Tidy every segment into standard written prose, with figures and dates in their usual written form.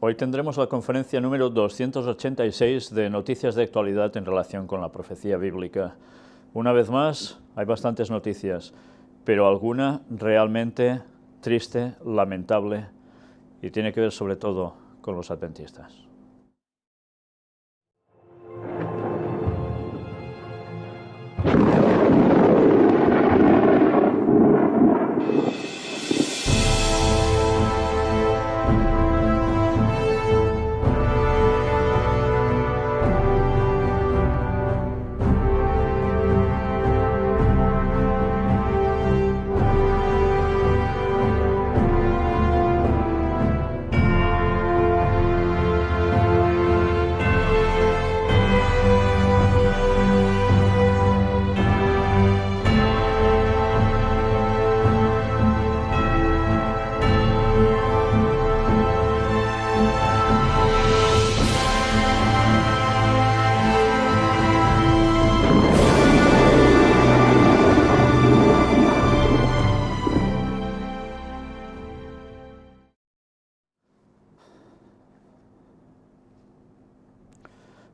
Hoy tendremos la conferencia número 286 de Noticias de Actualidad en relación con la profecía bíblica. Una vez más, hay bastantes noticias, pero alguna realmente triste, lamentable, y tiene que ver sobre todo con los adventistas.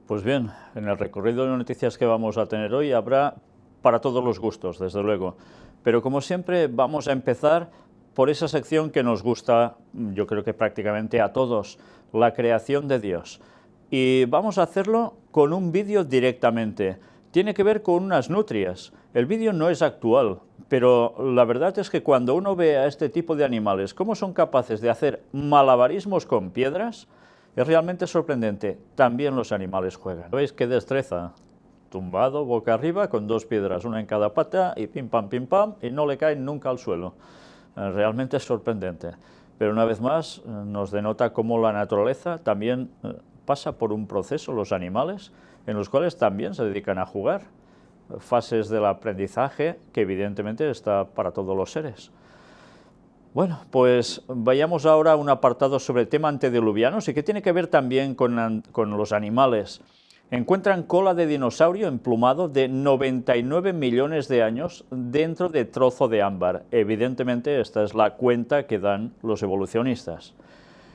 Pues bien, en el recorrido de noticias que vamos a tener hoy habrá para todos los gustos, desde luego. Pero como siempre vamos a empezar por esa sección que nos gusta, yo creo que prácticamente a todos, la creación de Dios. Y vamos a hacerlo con un vídeo directamente. Tiene que ver con unas nutrias. El vídeo no es actual, pero la verdad es que cuando uno ve a este tipo de animales, cómo son capaces de hacer malabarismos con piedras, es realmente sorprendente. También los animales juegan. ¿Veis qué destreza? Tumbado, boca arriba, con dos piedras, una en cada pata, y pim pam, y no le caen nunca al suelo. Realmente es sorprendente. Pero una vez más nos denota cómo la naturaleza también pasa por un proceso, los animales, en los cuales también se dedican a jugar. Fases del aprendizaje que evidentemente está para todos los seres. Bueno, pues vayamos ahora a un apartado sobre el tema antediluvianos y que tiene que ver también con los animales. Encuentran cola de dinosaurio emplumado de 99 millones de años dentro de trozo de ámbar. Evidentemente esta es la cuenta que dan los evolucionistas.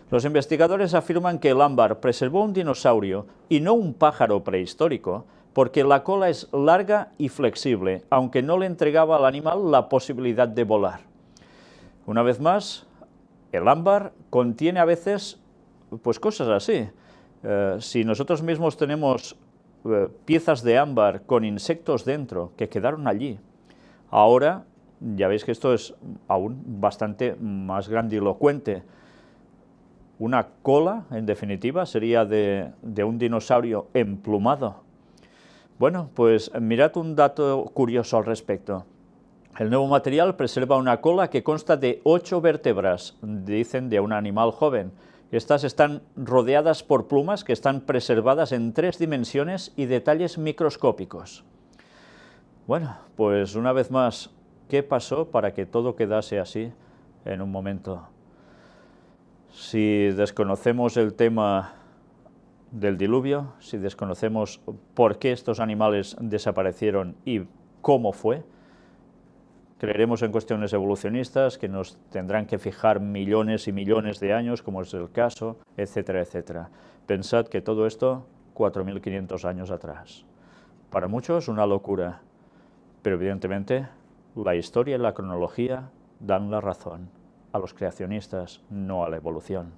Los investigadores afirman que el ámbar preservó un dinosaurio y no un pájaro prehistórico, porque la cola es larga y flexible, aunque no le entregaba al animal la posibilidad de volar. Una vez más, el ámbar contiene a veces pues cosas así. Si nosotros mismos tenemos piezas de ámbar con insectos dentro que quedaron allí, ahora ya veis que esto es aún bastante más grandilocuente. Una cola, en definitiva, sería de un dinosaurio emplumado. Bueno, pues mirad un dato curioso al respecto. El nuevo material preserva una cola que consta de 8 vértebras, dicen de un animal joven. Estas están rodeadas por plumas que están preservadas en 3 dimensiones y detalles microscópicos. Bueno, pues una vez más, ¿qué pasó para que todo quedase así en un momento? Si desconocemos el tema del diluvio, si desconocemos por qué estos animales desaparecieron y cómo fue, creeremos en cuestiones evolucionistas que nos tendrán que fijar millones y millones de años, como es el caso, etcétera, etcétera. Pensad que todo esto 4.500 años atrás. Para muchos una locura, pero evidentemente la historia y la cronología dan la razón a los creacionistas, no a la evolución.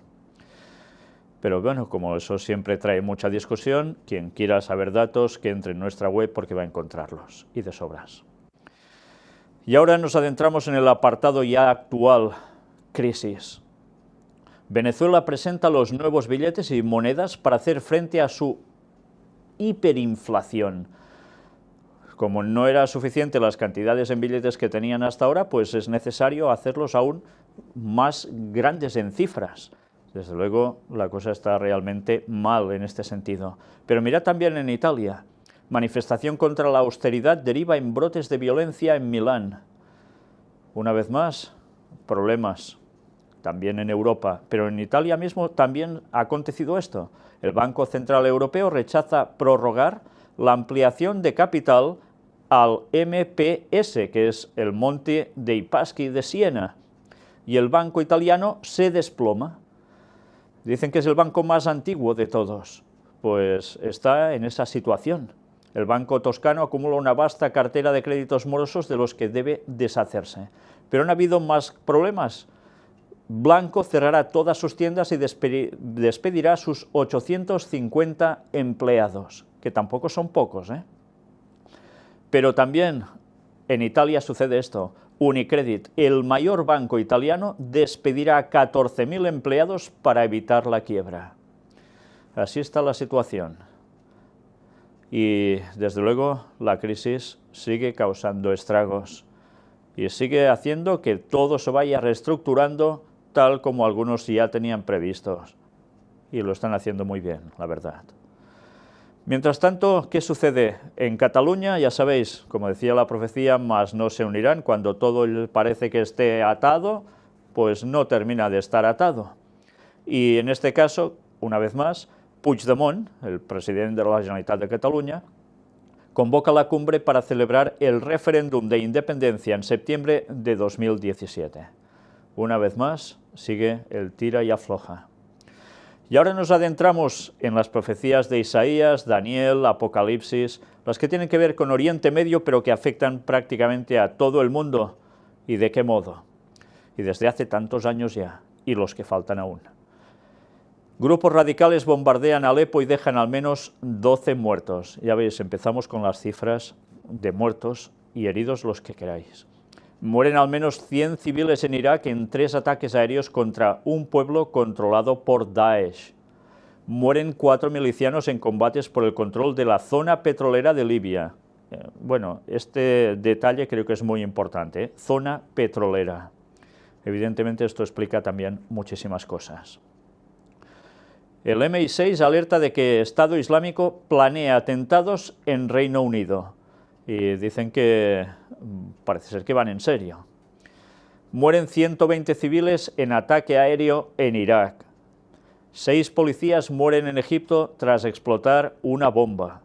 Pero bueno, como eso siempre trae mucha discusión, quien quiera saber datos, que entre en nuestra web porque va a encontrarlos, y de sobras. Y ahora nos adentramos en el apartado ya actual, crisis. Venezuela presenta los nuevos billetes y monedas para hacer frente a su hiperinflación. Como no era suficiente las cantidades en billetes que tenían hasta ahora, pues es necesario hacerlos aún más grandes en cifras. Desde luego la cosa está realmente mal en este sentido. Pero mirad también en Italia. Manifestación contra la austeridad deriva en brotes de violencia en Milán. Una vez más, problemas también en Europa, pero en Italia mismo también ha acontecido esto. El Banco Central Europeo rechaza prorrogar la ampliación de capital al MPS, que es el Monte dei Paschi de Siena, y el banco italiano se desploma. Dicen que es el banco más antiguo de todos, pues está en esa situación. El Banco Toscano acumula una vasta cartera de créditos morosos de los que debe deshacerse. Pero han habido más problemas. Blanco cerrará todas sus tiendas y despedirá a sus 850 empleados, que tampoco son pocos, ¿eh? Pero también en Italia sucede esto. Unicredit, el mayor banco italiano, despedirá a 14.000 empleados para evitar la quiebra. Así está la situación. Y, desde luego, la crisis sigue causando estragos y sigue haciendo que todo se vaya reestructurando tal como algunos ya tenían previstos. Y lo están haciendo muy bien, la verdad. Mientras tanto, ¿qué sucede? En Cataluña, ya sabéis, como decía la profecía, más no se unirán. Cuando todo parece que esté atado, pues no termina de estar atado. Y en este caso, una vez más, Puigdemont, el presidente de la Generalitat de Cataluña, convoca la cumbre para celebrar el referéndum de independencia en septiembre de 2017. Una vez más, sigue el tira y afloja. Y ahora nos adentramos en las profecías de Isaías, Daniel, Apocalipsis, las que tienen que ver con Oriente Medio, pero que afectan prácticamente a todo el mundo. ¿Y de qué modo? Y desde hace tantos años ya, y los que faltan aún. Grupos radicales bombardean Alepo y dejan al menos 12 muertos. Ya veis, empezamos con las cifras de muertos y heridos los que queráis. Mueren al menos 100 civiles en Irak en 3 ataques aéreos contra un pueblo controlado por Daesh. Mueren 4 milicianos en combates por el control de la zona petrolera de Libia. Bueno, este detalle creo que es muy importante, ¿eh? Zona petrolera. Evidentemente esto explica también muchísimas cosas. El MI6 alerta de que Estado Islámico planea atentados en Reino Unido. Y dicen que parece ser que van en serio. Mueren 120 civiles en ataque aéreo en Irak. 6 policías mueren en Egipto tras explotar una bomba.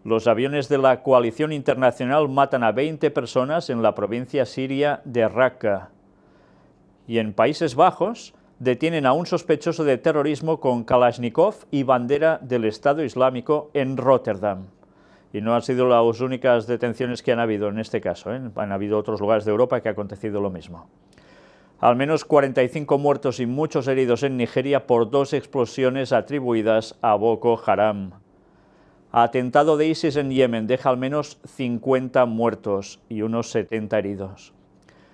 Los aviones de la coalición internacional matan a 20 personas en la provincia siria de Raqqa. Y en Países Bajos detienen a un sospechoso de terrorismo con Kalashnikov y bandera del Estado Islámico en Rotterdam. Y no han sido las únicas detenciones que han habido en este caso, ¿eh? Han habido otros lugares de Europa que ha acontecido lo mismo. Al menos 45 muertos y muchos heridos en Nigeria por 2 explosiones atribuidas a Boko Haram. Atentado de ISIS en Yemen deja al menos 50 muertos y unos 70 heridos.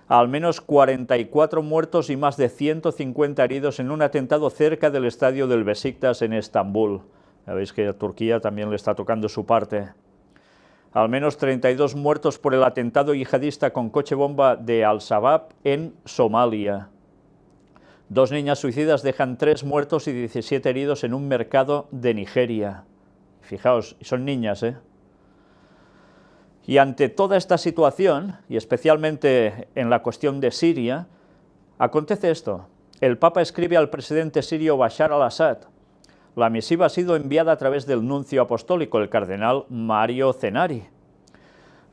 Al menos 44 muertos y más de 150 heridos en un atentado cerca del estadio del Besiktas en Estambul. Ya veis que a Turquía también le está tocando su parte. Al menos 32 muertos por el atentado yihadista con coche bomba de Al-Shabaab en Somalia. 2 niñas suicidas dejan 3 muertos y 17 heridos en un mercado de Nigeria. Fijaos, son niñas, ¿eh? Y ante toda esta situación, y especialmente en la cuestión de Siria, acontece esto. El Papa escribe al presidente sirio Bashar al-Assad. La misiva ha sido enviada a través del nuncio apostólico, el cardenal Mario Zenari.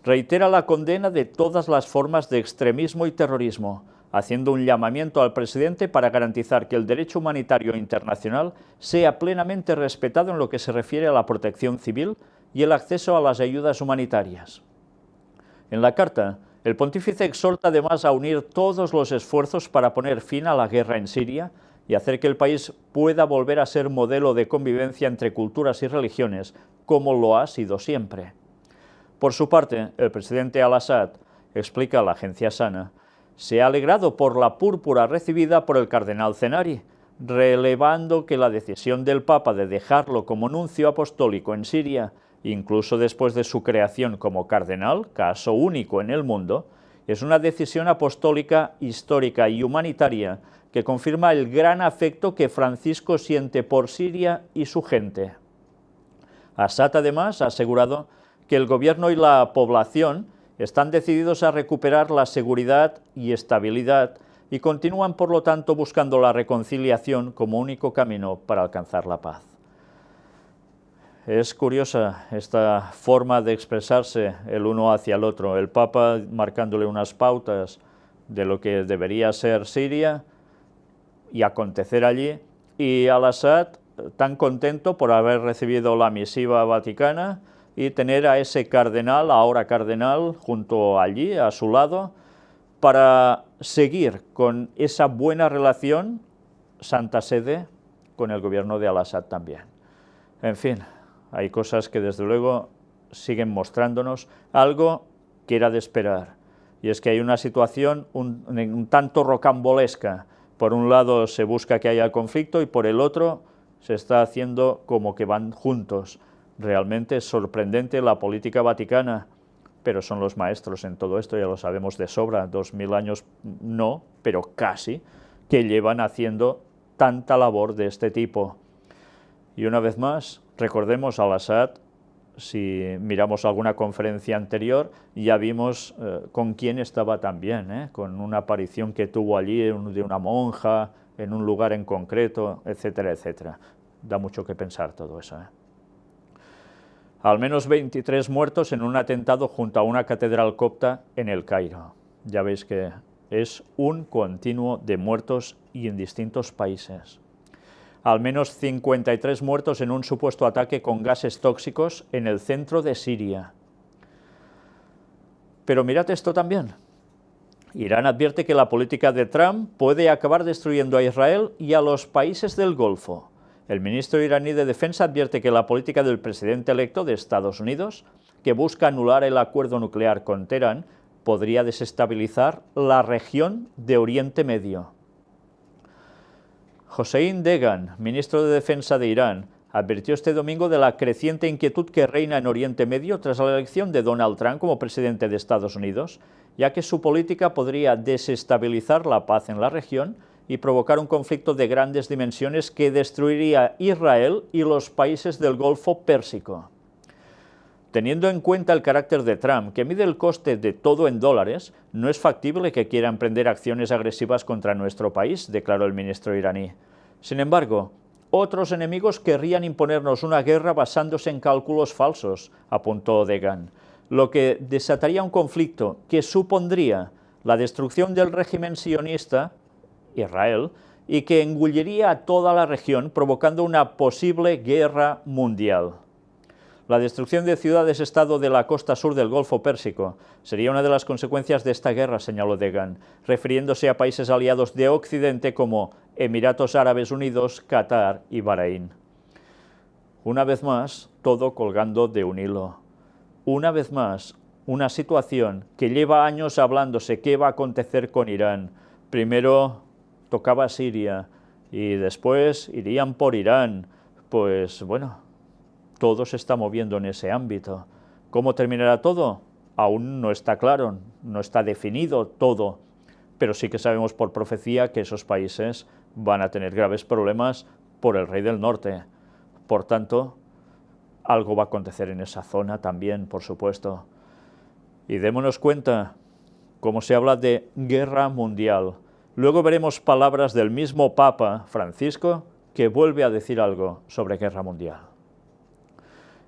Reitera la condena de todas las formas de extremismo y terrorismo, haciendo un llamamiento al presidente para garantizar que el derecho humanitario internacional sea plenamente respetado en lo que se refiere a la protección civil y el acceso a las ayudas humanitarias. En la carta, el pontífice exhorta además a unir todos los esfuerzos para poner fin a la guerra en Siria y hacer que el país pueda volver a ser modelo de convivencia entre culturas y religiones, como lo ha sido siempre. Por su parte, el presidente al-Assad, explica a la agencia Sana, se ha alegrado por la púrpura recibida por el cardenal Zenari, relevando que la decisión del Papa de dejarlo como nuncio apostólico en Siria, incluso después de su creación como cardenal, caso único en el mundo, es una decisión apostólica, histórica y humanitaria que confirma el gran afecto que Francisco siente por Siria y su gente. Assad además ha asegurado que el gobierno y la población están decididos a recuperar la seguridad y estabilidad y continúan por lo tanto buscando la reconciliación como único camino para alcanzar la paz. Es curiosa esta forma de expresarse el uno hacia el otro, el Papa marcándole unas pautas de lo que debería ser Siria y acontecer allí, y al-Assad tan contento por haber recibido la misiva vaticana y tener a ese cardenal, ahora cardenal, junto allí, a su lado, para seguir con esa buena relación, Santa Sede, con el gobierno de al-Assad también. En fin, hay cosas que desde luego siguen mostrándonos algo que era de esperar, y es que hay una situación un tanto rocambolesca. Por un lado se busca que haya conflicto y por el otro se está haciendo como que van juntos. Realmente es sorprendente la política vaticana, pero son los maestros en todo esto, ya lo sabemos de sobra, 2000 años no, pero casi, que llevan haciendo tanta labor de este tipo. Y una vez más, recordemos al-Assad, si miramos alguna conferencia anterior, ya vimos con quién estaba también, con una aparición que tuvo allí de una monja, en un lugar en concreto, etcétera, etcétera. Da mucho que pensar todo eso. Al menos 23 muertos en un atentado junto a una catedral copta en El Cairo. Ya veis que es un continuo de muertos y en distintos países. Al menos 53 muertos en un supuesto ataque con gases tóxicos en el centro de Siria. Pero mirad esto también. Irán advierte que la política de Trump puede acabar destruyendo a Israel y a los países del Golfo. El ministro iraní de Defensa advierte que la política del presidente electo de Estados Unidos, que busca anular el acuerdo nuclear con Teherán, podría desestabilizar la región de Oriente Medio. Hossein Degan, ministro de Defensa de Irán, advirtió este domingo de la creciente inquietud que reina en Oriente Medio tras la elección de Donald Trump como presidente de Estados Unidos, ya que su política podría desestabilizar la paz en la región y provocar un conflicto de grandes dimensiones que destruiría Israel y los países del Golfo Pérsico. Teniendo en cuenta el carácter de Trump, que mide el coste de todo en dólares, no es factible que quiera emprender acciones agresivas contra nuestro país, declaró el ministro iraní. Sin embargo, otros enemigos querrían imponernos una guerra basándose en cálculos falsos, apuntó Degan, lo que desataría un conflicto que supondría la destrucción del régimen sionista, Israel, y que engulliría a toda la región, provocando una posible guerra mundial. La destrucción de ciudades-estado de la costa sur del Golfo Pérsico sería una de las consecuencias de esta guerra, señaló Degan, refiriéndose a países aliados de Occidente como Emiratos Árabes Unidos, Qatar y Bahrein. Una vez más, todo colgando de un hilo. Una vez más, una situación que lleva años hablándose qué va a acontecer con Irán. Primero tocaba Siria y después irían por Irán. Pues bueno, todo se está moviendo en ese ámbito. ¿Cómo terminará todo? Aún no está claro, no está definido todo, pero sí que sabemos por profecía que esos países van a tener graves problemas por el Rey del Norte. Por tanto, algo va a acontecer en esa zona también, por supuesto. Y démonos cuenta, como se habla de guerra mundial, luego veremos palabras del mismo Papa Francisco que vuelve a decir algo sobre guerra mundial.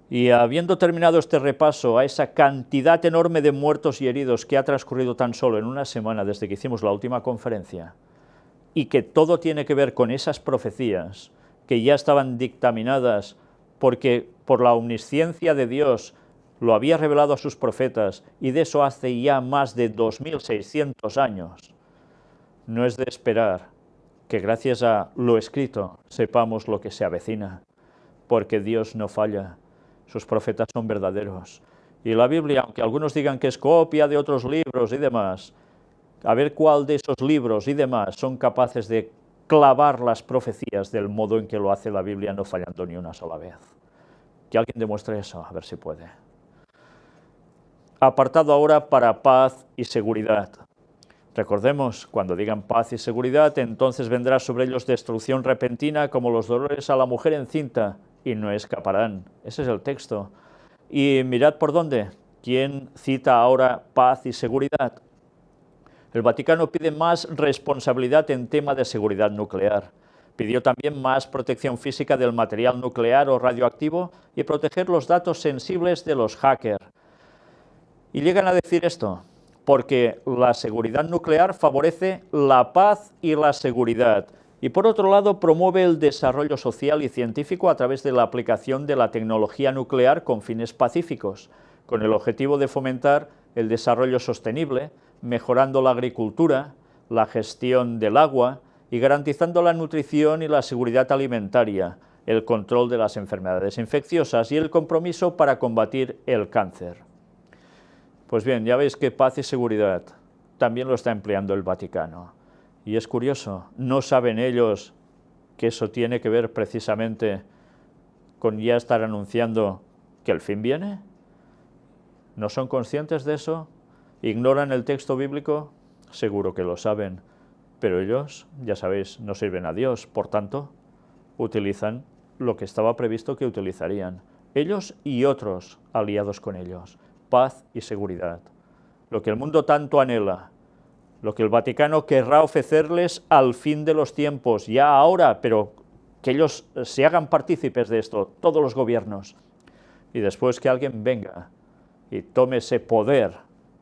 Y habiendo terminado este repaso a esa cantidad enorme de muertos y heridos que ha transcurrido tan solo en una semana desde que hicimos la última conferencia, y que todo tiene que ver con esas profecías que ya estaban dictaminadas porque por la omnisciencia de Dios lo había revelado a sus profetas, y de eso hace ya más de 2600 años, no es de esperar que gracias a lo escrito sepamos lo que se avecina, porque Dios no falla. Sus profetas son verdaderos. Y la Biblia, aunque algunos digan que es copia de otros libros y demás, a ver cuál de esos libros y demás son capaces de clavar las profecías del modo en que lo hace la Biblia, no fallando ni una sola vez. Que alguien demuestre eso, a ver si puede. Apartado ahora para paz y seguridad. Recordemos, cuando digan paz y seguridad, entonces vendrá sobre ellos destrucción repentina como los dolores a la mujer encinta, y no escaparán. Ese es el texto. Y mirad por dónde. ¿Quién cita ahora paz y seguridad? El Vaticano pide más responsabilidad en tema de seguridad nuclear. Pidió también más protección física del material nuclear o radioactivo y proteger los datos sensibles de los hackers. Y llegan a decir esto, porque la seguridad nuclear favorece la paz y la seguridad, Y por otro lado, promueve el desarrollo social y científico a través de la aplicación de la tecnología nuclear con fines pacíficos, con el objetivo de fomentar el desarrollo sostenible, mejorando la agricultura, la gestión del agua y garantizando la nutrición y la seguridad alimentaria, el control de las enfermedades infecciosas y el compromiso para combatir el cáncer. Pues bien, ya veis que paz y seguridad también lo está empleando el Vaticano. Y es curioso, no saben ellos que eso tiene que ver precisamente con ya estar anunciando que el fin viene. ¿No son conscientes de eso? ¿Ignoran el texto bíblico? Seguro que lo saben, pero ellos, ya sabéis, no sirven a Dios, por tanto, utilizan lo que estaba previsto que utilizarían, ellos y otros aliados con ellos, paz y seguridad. Lo que el mundo tanto anhela, lo que el Vaticano querrá ofrecerles al fin de los tiempos, ya ahora, pero que ellos se hagan partícipes de esto, todos los gobiernos, y después que alguien venga y tome ese poder,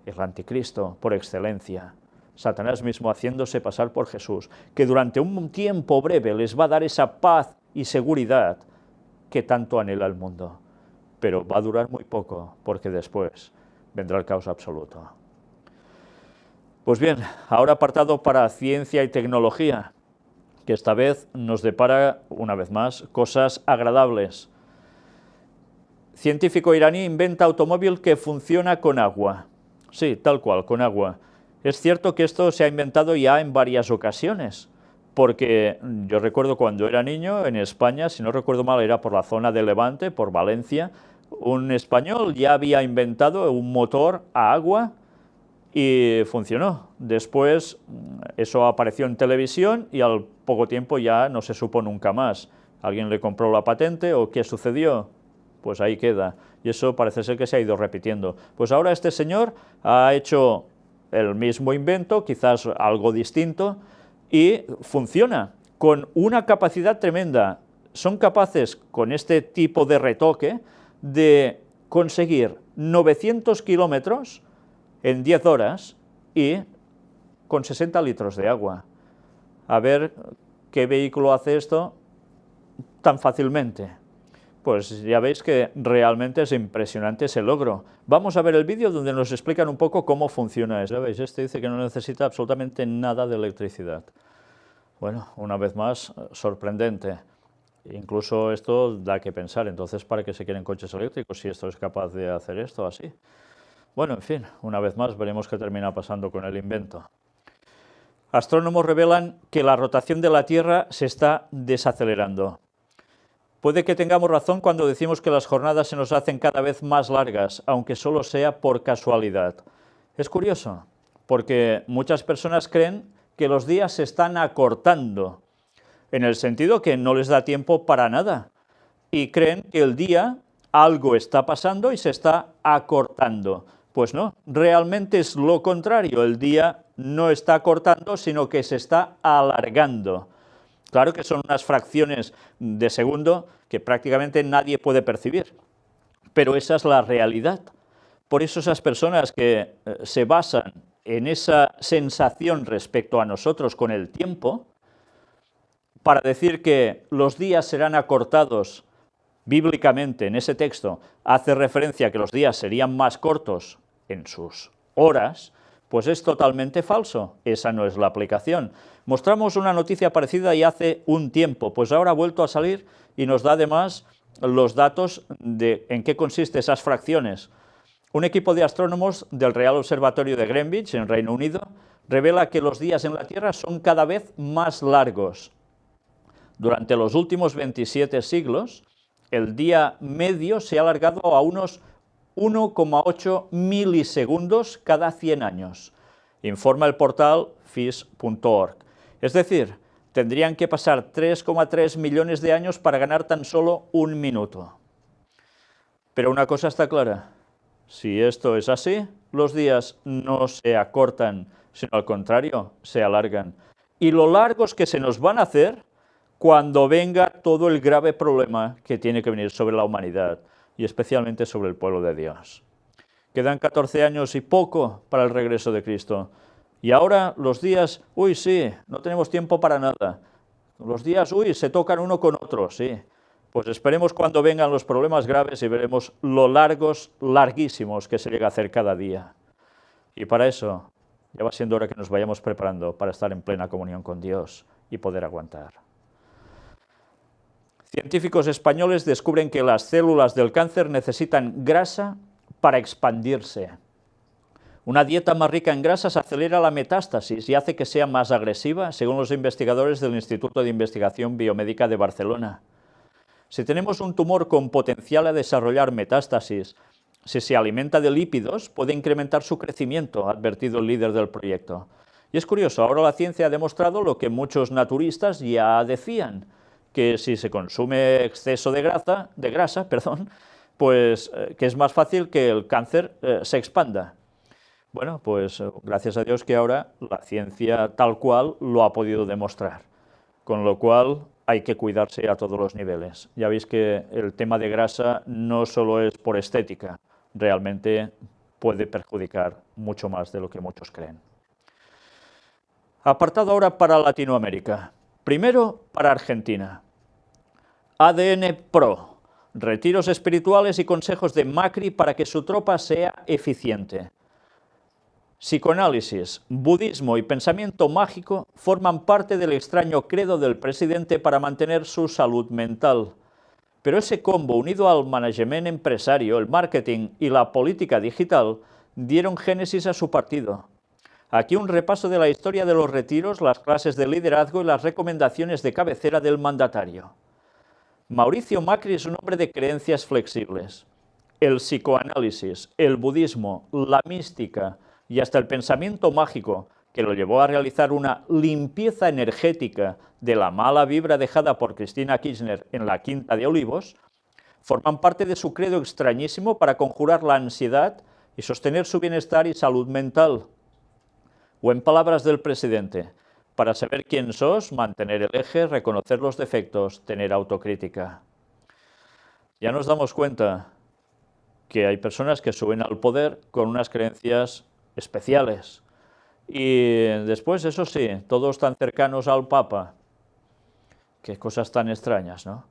el anticristo por excelencia, Satanás mismo haciéndose pasar por Jesús, que durante un tiempo breve les va a dar esa paz y seguridad que tanto anhela el mundo, pero va a durar muy poco, porque después vendrá el caos absoluto. Pues bien, ahora apartado para ciencia y tecnología, que esta vez nos depara, una vez más, cosas agradables. Científico iraní inventa automóvil que funciona con agua. Sí, tal cual, con agua. Es cierto que esto se ha inventado ya en varias ocasiones, porque yo recuerdo cuando era niño en España, si no recuerdo mal, era por la zona de Levante, por Valencia, un español ya había inventado un motor a agua y funcionó. Después eso apareció en televisión y al poco tiempo ya no se supo nunca más. ¿Alguien le compró la patente o qué sucedió? Pues ahí queda. Y eso parece ser que se ha ido repitiendo. Pues ahora este señor ha hecho el mismo invento, quizás algo distinto, y funciona con una capacidad tremenda. Son capaces, con este tipo de retoque, de conseguir 900 kilómetros en 10 horas y con 60 litros de agua. A ver qué vehículo hace esto tan fácilmente. Pues ya veis que realmente es impresionante ese logro. Vamos a ver el vídeo donde nos explican un poco cómo funciona eso. ¿Veis? Este dice que no necesita absolutamente nada de electricidad. Bueno, una vez más, sorprendente. Incluso esto da que pensar. Entonces, ¿para qué se quieren coches eléctricos si esto es capaz de hacer esto así? Bueno, en fin, una vez más veremos qué termina pasando con el invento. Astrónomos revelan que la rotación de la Tierra se está desacelerando. Puede que tengamos razón cuando decimos que las jornadas se nos hacen cada vez más largas, aunque solo sea por casualidad. Es curioso, porque muchas personas creen que los días se están acortando, en el sentido que no les da tiempo para nada, y creen que el día algo está pasando y se está acortando. Pues no, realmente es lo contrario, el día no está acortando, sino que se está alargando. Claro que son unas fracciones de segundo que prácticamente nadie puede percibir, pero esa es la realidad. Por eso esas personas que se basan en esa sensación respecto a nosotros con el tiempo, para decir que los días serán acortados bíblicamente en ese texto, hace referencia a que los días serían más cortos en sus horas, pues es totalmente falso, esa no es la aplicación. Mostramos una noticia parecida ya hace un tiempo, pues ahora ha vuelto a salir y nos da además los datos de en qué consisten esas fracciones. Un equipo de astrónomos del Real Observatorio de Greenwich, en Reino Unido, revela que los días en la Tierra son cada vez más largos. Durante los últimos 27 siglos, el día medio se ha alargado a unos 1,8 milisegundos cada 100 años, informa el portal phys.org. Es decir, tendrían que pasar 3,3 millones de años para ganar tan solo un minuto. Pero una cosa está clara, si esto es así, los días no se acortan, sino al contrario, se alargan. Y lo largos que se nos van a hacer cuando venga todo el grave problema que tiene que venir sobre la humanidad, y especialmente sobre el pueblo de Dios. Quedan 14 años y poco para el regreso de Cristo. Y ahora los días, uy sí, no tenemos tiempo para nada. Los días, uy, se tocan uno con otro, sí. Pues esperemos cuando vengan los problemas graves y veremos lo largos, larguísimos que se llega a hacer cada día. Y para eso, ya va siendo hora que nos vayamos preparando para estar en plena comunión con Dios y poder aguantar. Científicos españoles descubren que las células del cáncer necesitan grasa para expandirse. Una dieta más rica en grasas acelera la metástasis y hace que sea más agresiva, según los investigadores del Instituto de Investigación Biomédica de Barcelona. Si tenemos un tumor con potencial a desarrollar metástasis, si se alimenta de lípidos, puede incrementar su crecimiento, ha advertido el líder del proyecto. Y es curioso, ahora la ciencia ha demostrado lo que muchos naturistas ya decían, que si se consume exceso de grasa, pues que es más fácil que el cáncer se expanda. Bueno, pues gracias a Dios que ahora la ciencia tal cual lo ha podido demostrar, con lo cual hay que cuidarse a todos los niveles. Ya veis que el tema de grasa no solo es por estética, realmente puede perjudicar mucho más de lo que muchos creen. Apartado ahora para Latinoamérica. Primero para Argentina. ADN Pro, retiros espirituales y consejos de Macri para que su tropa sea eficiente. Psicoanálisis, budismo y pensamiento mágico forman parte del extraño credo del presidente para mantener su salud mental. Pero ese combo, unido al management empresario, el marketing y la política digital, dieron génesis a su partido. Aquí un repaso de la historia de los retiros, las clases de liderazgo y las recomendaciones de cabecera del mandatario. Mauricio Macri es un hombre de creencias flexibles. El psicoanálisis, el budismo, la mística y hasta el pensamiento mágico, que lo llevó a realizar una limpieza energética de la mala vibra dejada por Cristina Kirchner en la Quinta de Olivos, forman parte de su credo extrañísimo para conjurar la ansiedad y sostener su bienestar y salud mental. O en palabras del presidente, para saber quién sos, mantener el eje, reconocer los defectos, tener autocrítica. Ya nos damos cuenta que hay personas que suben al poder con unas creencias especiales. Y después, eso sí, todos tan cercanos al Papa. Qué cosas tan extrañas, ¿no?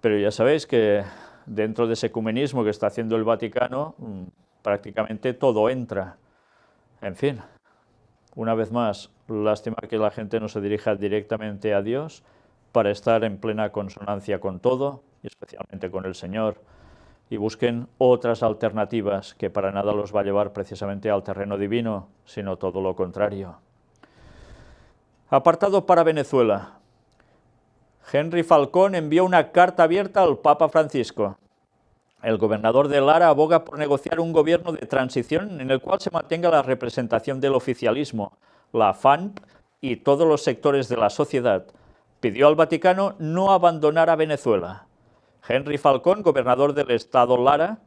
Pero ya sabéis que dentro de ese ecumenismo que está haciendo el Vaticano, prácticamente todo entra. En fin, una vez más, lástima que la gente no se dirija directamente a Dios para estar en plena consonancia con todo, y especialmente con el Señor, y busquen otras alternativas que para nada los va a llevar precisamente al terreno divino, sino todo lo contrario. Apartado para Venezuela. Henry Falcón envió una carta abierta al Papa Francisco. El gobernador de Lara aboga por negociar un gobierno de transición en el cual se mantenga la representación del oficialismo, la FANP y todos los sectores de la sociedad. Pidió al Vaticano no abandonar a Venezuela. Henry Falcón, gobernador del estado Lara,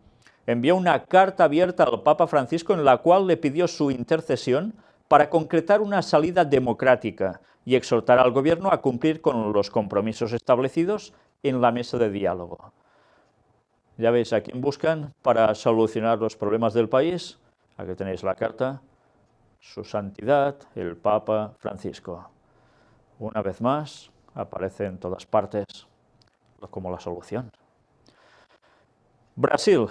envió una carta abierta al Papa Francisco en la cual le pidió su intercesión para concretar una salida democrática y exhortar al gobierno a cumplir con los compromisos establecidos en la mesa de diálogo. Ya veis a quién buscan para solucionar los problemas del país. Aquí tenéis la carta. Su Santidad, el Papa Francisco. Una vez más, aparece en todas partes como la solución. Brasil.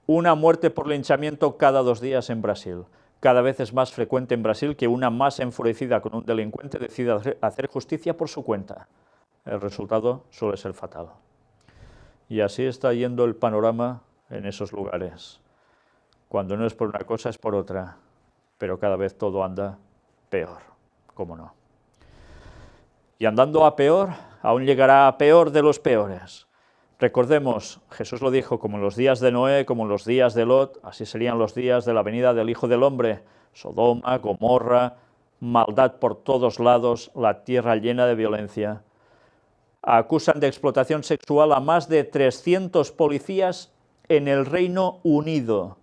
Una muerte por linchamiento cada 2 días en Brasil. Cada vez es más frecuente en Brasil que una masa enfurecida con un delincuente decida hacer justicia por su cuenta. El resultado suele ser fatal. Y así está yendo el panorama en esos lugares. Cuando no es por una cosa, es por otra. Pero cada vez todo anda peor, ¿cómo no? Y andando a peor, aún llegará a peor de los peores. Recordemos, Jesús lo dijo, como en los días de Noé, como en los días de Lot, así serían los días de la venida del Hijo del Hombre. Sodoma, Gomorra, maldad por todos lados, la tierra llena de violencia. Acusan de explotación sexual a más de 300 policías en el Reino Unido.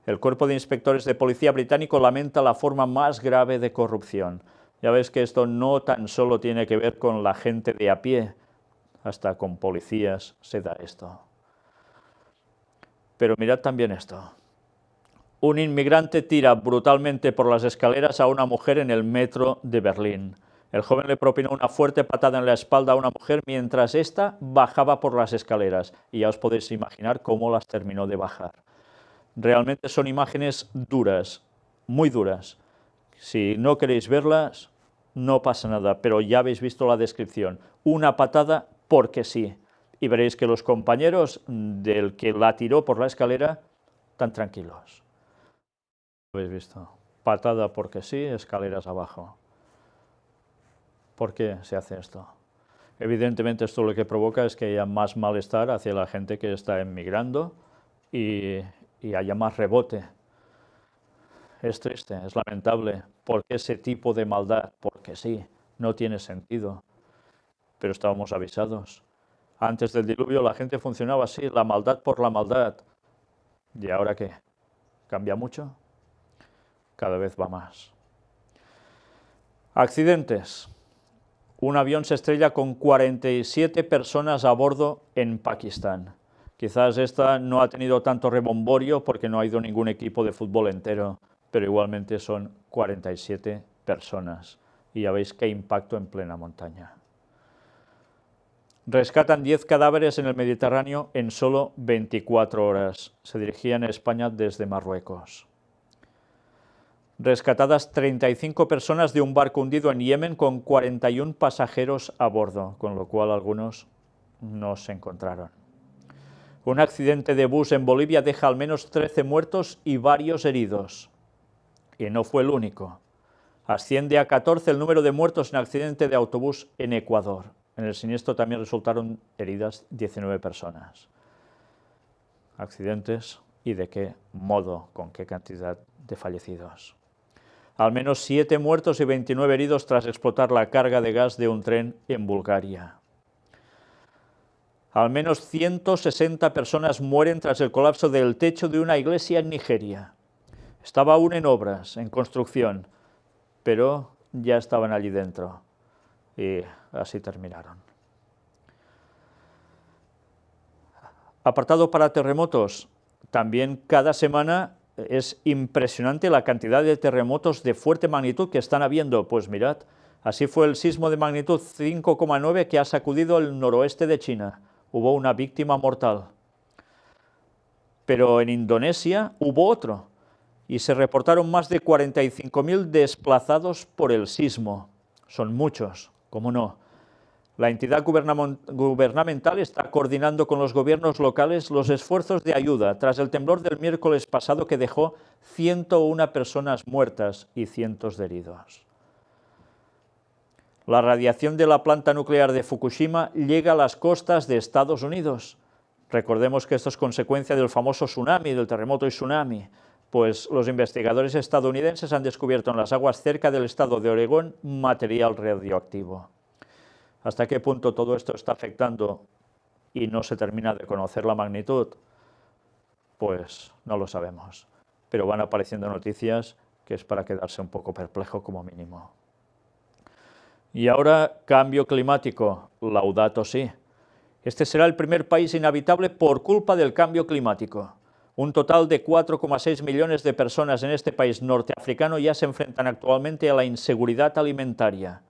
El Cuerpo de Inspectores de Policía británico lamenta la forma más grave de corrupción. Ya ves que esto no tan solo tiene que ver con la gente de a pie, hasta con policías se da esto. Pero mirad también esto. Un inmigrante tira brutalmente por las escaleras a una mujer en el metro de Berlín. El joven le propinó una fuerte patada en la espalda a una mujer mientras ésta bajaba por las escaleras, y ya os podéis imaginar cómo las terminó de bajar. Realmente son imágenes duras, muy duras. Si no queréis verlas, no pasa nada, pero ya habéis visto la descripción. Una patada porque sí. Y veréis que los compañeros del que la tiró por la escalera están tranquilos. ¿Habéis visto? Patada porque sí, escaleras abajo. ¿Por qué se hace esto? Evidentemente esto lo que provoca es que haya más malestar hacia la gente que está emigrando y haya más rebote. Es triste, es lamentable. ¿Por qué ese tipo de maldad? Porque sí, no tiene sentido. Pero estábamos avisados. Antes del diluvio la gente funcionaba así, la maldad por la maldad. ¿Y ahora qué? ¿Cambia mucho? Cada vez va más. Accidentes. Un avión se estrella con 47 personas a bordo en Pakistán. Quizás esta no ha tenido tanto rebomborio porque no ha ido ningún equipo de fútbol entero, pero igualmente son 47 personas. Y ya veis qué impacto en plena montaña. Rescatan 10 cadáveres en el Mediterráneo en solo 24 horas. Se dirigían a España desde Marruecos. Rescatadas 35 personas de un barco hundido en Yemen con 41 pasajeros a bordo, con lo cual algunos no se encontraron. Un accidente de bus en Bolivia deja al menos 13 muertos y varios heridos. Y no fue el único. Asciende a 14 el número de muertos en accidente de autobús en Ecuador. En el siniestro también resultaron heridas 19 personas. Accidentes y de qué modo, con qué cantidad de fallecidos. Al menos 7 muertos y 29 heridos tras explotar la carga de gas de un tren en Bulgaria. Al menos 160 personas mueren tras el colapso del techo de una iglesia en Nigeria. Estaba aún en obras, en construcción, pero ya estaban allí dentro. Y así terminaron. Apartado para terremotos. También cada semana es impresionante la cantidad de terremotos de fuerte magnitud que están habiendo. Pues mirad, así fue el sismo de magnitud 5,9 que ha sacudido el noroeste de China. Hubo una víctima mortal. Pero en Indonesia hubo otro, y se reportaron más de 45.000 desplazados por el sismo. Son muchos, ¿cómo no? La entidad gubernamental está coordinando con los gobiernos locales los esfuerzos de ayuda tras el temblor del miércoles pasado que dejó 101 personas muertas y cientos de heridos. La radiación de la planta nuclear de Fukushima llega a las costas de Estados Unidos. Recordemos que esto es consecuencia del famoso tsunami, del terremoto y tsunami. Pues los investigadores estadounidenses han descubierto en las aguas cerca del estado de Oregón material radioactivo. ¿Hasta qué punto todo esto está afectando y no se termina de conocer la magnitud? Pues no lo sabemos, pero van apareciendo noticias que es para quedarse un poco perplejo como mínimo. Y ahora, cambio climático, Laudato si. Este será el primer país inhabitable por culpa del cambio climático. Un total de 4,6 millones de personas en este país norteafricano ya se enfrentan actualmente a la inseguridad alimentaria.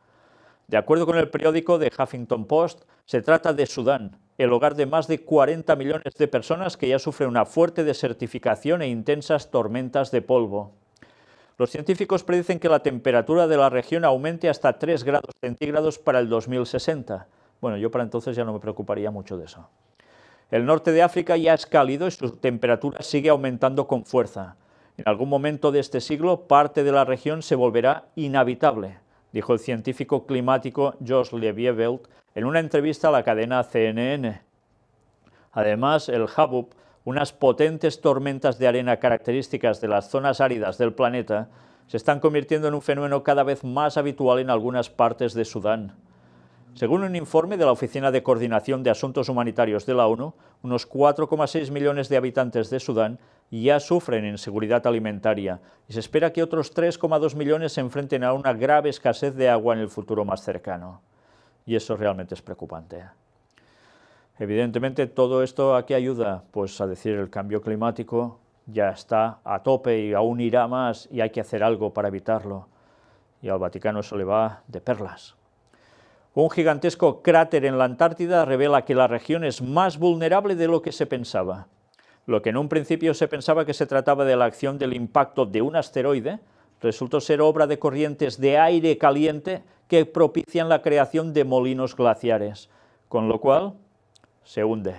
De acuerdo con el periódico The Huffington Post, se trata de Sudán, el hogar de más de 40 millones de personas que ya sufren una fuerte desertificación e intensas tormentas de polvo. Los científicos predicen que la temperatura de la región aumente hasta 3 grados centígrados para el 2060. Bueno, yo para entonces ya no me preocuparía mucho de eso. El norte de África ya es cálido y su temperatura sigue aumentando con fuerza. En algún momento de este siglo, parte de la región se volverá inhabitable, dijo el científico climático Josh Levieveld en una entrevista a la cadena CNN. Además, el Habub, unas potentes tormentas de arena características de las zonas áridas del planeta, se están convirtiendo en un fenómeno cada vez más habitual en algunas partes de Sudán. Según un informe de la Oficina de Coordinación de Asuntos Humanitarios de la ONU, unos 4,6 millones de habitantes de Sudán ya sufren inseguridad alimentaria y se espera que otros 3,2 millones se enfrenten a una grave escasez de agua en el futuro más cercano. Y eso realmente es preocupante. Evidentemente, todo esto ¿a qué ayuda? Pues a decir, el cambio climático ya está a tope y aún irá más y hay que hacer algo para evitarlo. y al Vaticano se le va de perlas. Un gigantesco cráter en la Antártida revela que la región es más vulnerable de lo que se pensaba. Lo que en un principio se pensaba que se trataba de la acción del impacto de un asteroide, resultó ser obra de corrientes de aire caliente que propician la creación de molinos glaciares, con lo cual se hunde,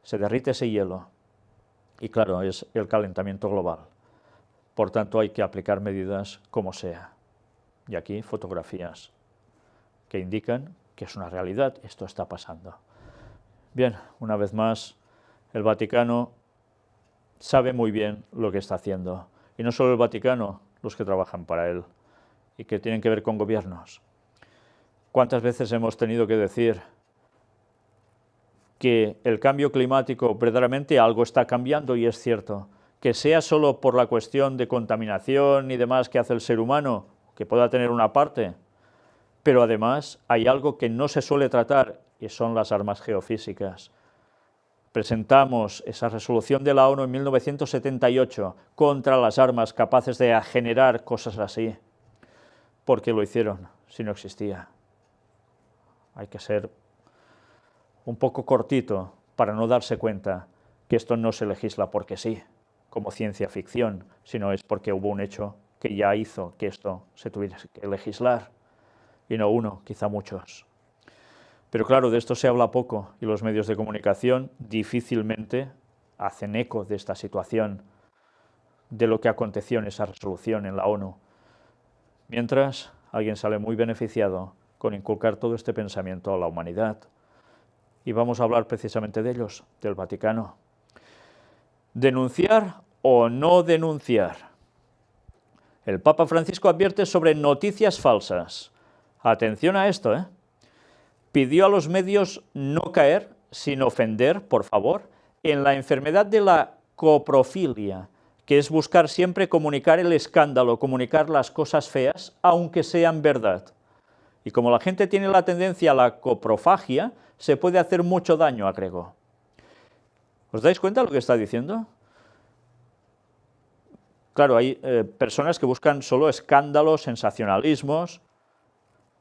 se derrite ese hielo. Y claro, es el calentamiento global. Por tanto, hay que aplicar medidas como sea. Y aquí fotografías que indican que es una realidad, esto está pasando. Bien, una vez más, el Vaticano sabe muy bien lo que está haciendo. Y no solo el Vaticano, los que trabajan para él y que tienen que ver con gobiernos. ¿Cuántas veces hemos tenido que decir que el cambio climático verdaderamente algo está cambiando? Y es cierto, que sea solo por la cuestión de contaminación y demás que hace el ser humano, que pueda tener una parte, pero además hay algo que no se suele tratar y son las armas geofísicas. Presentamos esa resolución de la ONU en 1978 contra las armas capaces de generar cosas así. ¿Por qué lo hicieron si no existía? Hay que ser un poco cortito para no darse cuenta que esto no se legisla porque sí, como ciencia ficción, sino es porque hubo un hecho que ya hizo que esto se tuviera que legislar. Y no uno, quizá muchos. Pero claro, de esto se habla poco y los medios de comunicación difícilmente hacen eco de esta situación, de lo que aconteció en esa resolución en la ONU. Mientras, alguien sale muy beneficiado con inculcar todo este pensamiento a la humanidad. Y vamos a hablar precisamente de ellos, del Vaticano. ¿Denunciar o no denunciar? El Papa Francisco advierte sobre noticias falsas. Atención a esto, ¿eh? Pidió a los medios no caer, sin ofender, por favor, en la enfermedad de la coprofilia, que es buscar siempre comunicar el escándalo, comunicar las cosas feas, aunque sean verdad. Y como la gente tiene la tendencia a la coprofagia, se puede hacer mucho daño, agregó. ¿Os dais cuenta de lo que está diciendo? Claro, hay personas que buscan solo escándalos, sensacionalismos,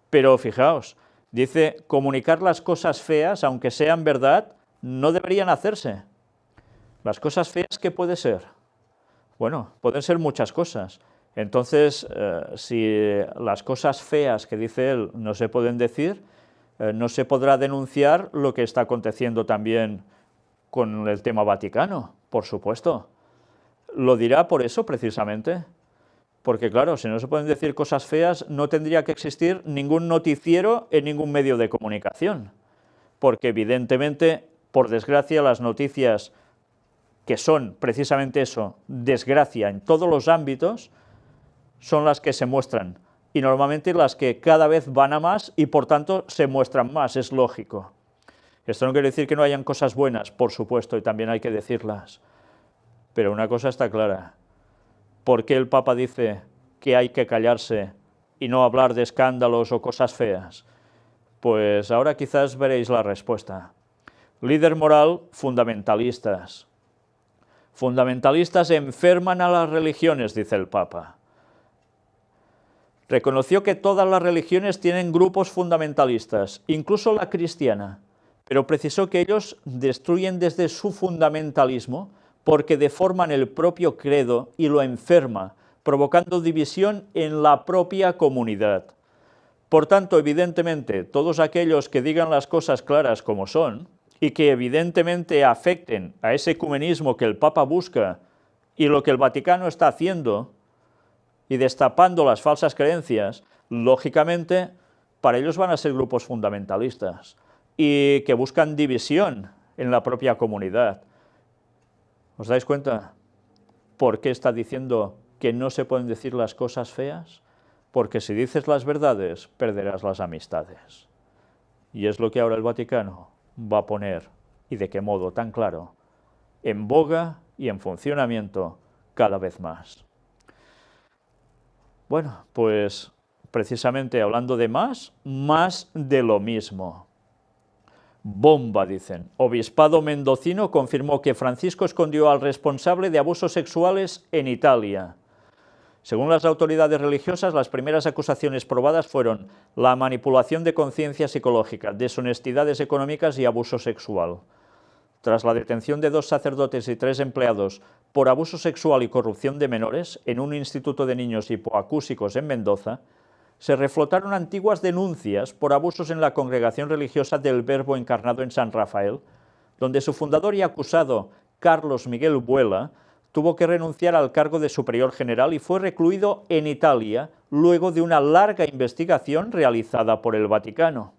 pero fijaos, dice, comunicar las cosas feas, aunque sean verdad, no deberían hacerse. ¿Las cosas feas qué puede ser? Bueno, pueden ser muchas cosas. Entonces, si las cosas feas que dice él no se pueden decir, no se podrá denunciar lo que está aconteciendo también con el tema Vaticano, por supuesto. Lo dirá por eso, precisamente. Porque claro, si no se pueden decir cosas feas, no tendría que existir ningún noticiero en ningún medio de comunicación. Porque evidentemente, por desgracia, las noticias que son precisamente eso, desgracia en todos los ámbitos, son las que se muestran. Y normalmente las que cada vez van a más y por tanto se muestran más, es lógico. Esto no quiere decir que no hayan cosas buenas, por supuesto, y también hay que decirlas. Pero una cosa está clara. ¿Por qué el Papa dice que hay que callarse y no hablar de escándalos o cosas feas? Pues ahora quizás veréis la respuesta. Líder moral, fundamentalistas. Fundamentalistas enferman a las religiones, dice el Papa. Reconoció que todas las religiones tienen grupos fundamentalistas, incluso la cristiana, pero precisó que ellos destruyen desde su fundamentalismo porque deforman el propio credo y lo enferma, provocando división en la propia comunidad. Por tanto, evidentemente, todos aquellos que digan las cosas claras como son, y que evidentemente afecten a ese ecumenismo que el Papa busca, y lo que el Vaticano está haciendo, y destapando las falsas creencias, lógicamente, para ellos van a ser grupos fundamentalistas, y que buscan división en la propia comunidad. ¿Os dais cuenta por qué está diciendo que no se pueden decir las cosas feas? Porque si dices las verdades, perderás las amistades. Y es lo que ahora el Vaticano va a poner, y de qué modo tan claro, en boga y en funcionamiento cada vez más. Bueno, pues precisamente hablando de más de lo mismo. Bomba, dicen. Obispado mendocino confirmó que Francisco escondió al responsable de abusos sexuales en Italia. Según las autoridades religiosas, las primeras acusaciones probadas fueron la manipulación de conciencia psicológica, deshonestidades económicas y abuso sexual. Tras la detención de 2 sacerdotes y 3 empleados por abuso sexual y corrupción de menores en un instituto de niños hipoacúsicos en Mendoza, se reflotaron antiguas denuncias por abusos en la congregación religiosa del Verbo Encarnado en San Rafael, donde su fundador y acusado, Carlos Miguel Buela, tuvo que renunciar al cargo de superior general y fue recluido en Italia luego de una larga investigación realizada por el Vaticano.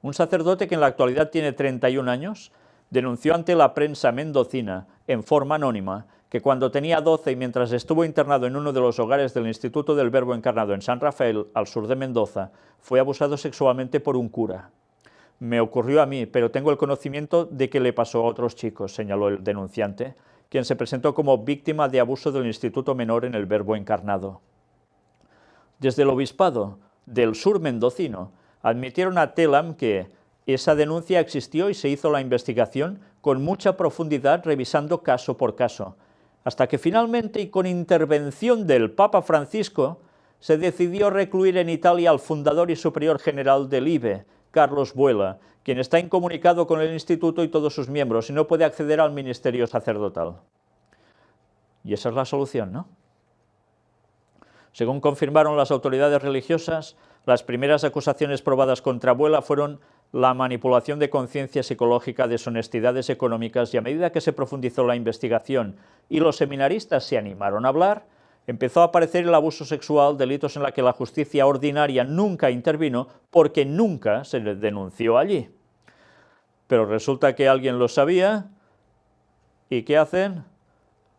Un sacerdote que en la actualidad tiene 31 años denunció ante la prensa mendocina, en forma anónima, que cuando tenía 12 y mientras estuvo internado en uno de los hogares del Instituto del Verbo Encarnado en San Rafael, al sur de Mendoza, fue abusado sexualmente por un cura. Me ocurrió a mí, pero tengo el conocimiento de que le pasó a otros chicos, señaló el denunciante, quien se presentó como víctima de abuso del Instituto Menor en el Verbo Encarnado. Desde el Obispado del Sur mendocino admitieron a Telam que esa denuncia existió y se hizo la investigación con mucha profundidad, revisando caso por caso, hasta que finalmente, y con intervención del Papa Francisco, se decidió recluir en Italia al fundador y superior general del IBE, Carlos Buela, quien está incomunicado con el instituto y todos sus miembros y no puede acceder al ministerio sacerdotal. Y esa es la solución, ¿no? Según confirmaron las autoridades religiosas, las primeras acusaciones probadas contra Buela fueron la manipulación de conciencia psicológica, deshonestidades económicas, y a medida que se profundizó la investigación y los seminaristas se animaron a hablar, empezó a aparecer el abuso sexual, delitos en los que la justicia ordinaria nunca intervino porque nunca se le denunció allí. Pero resulta que alguien lo sabía y ¿qué hacen?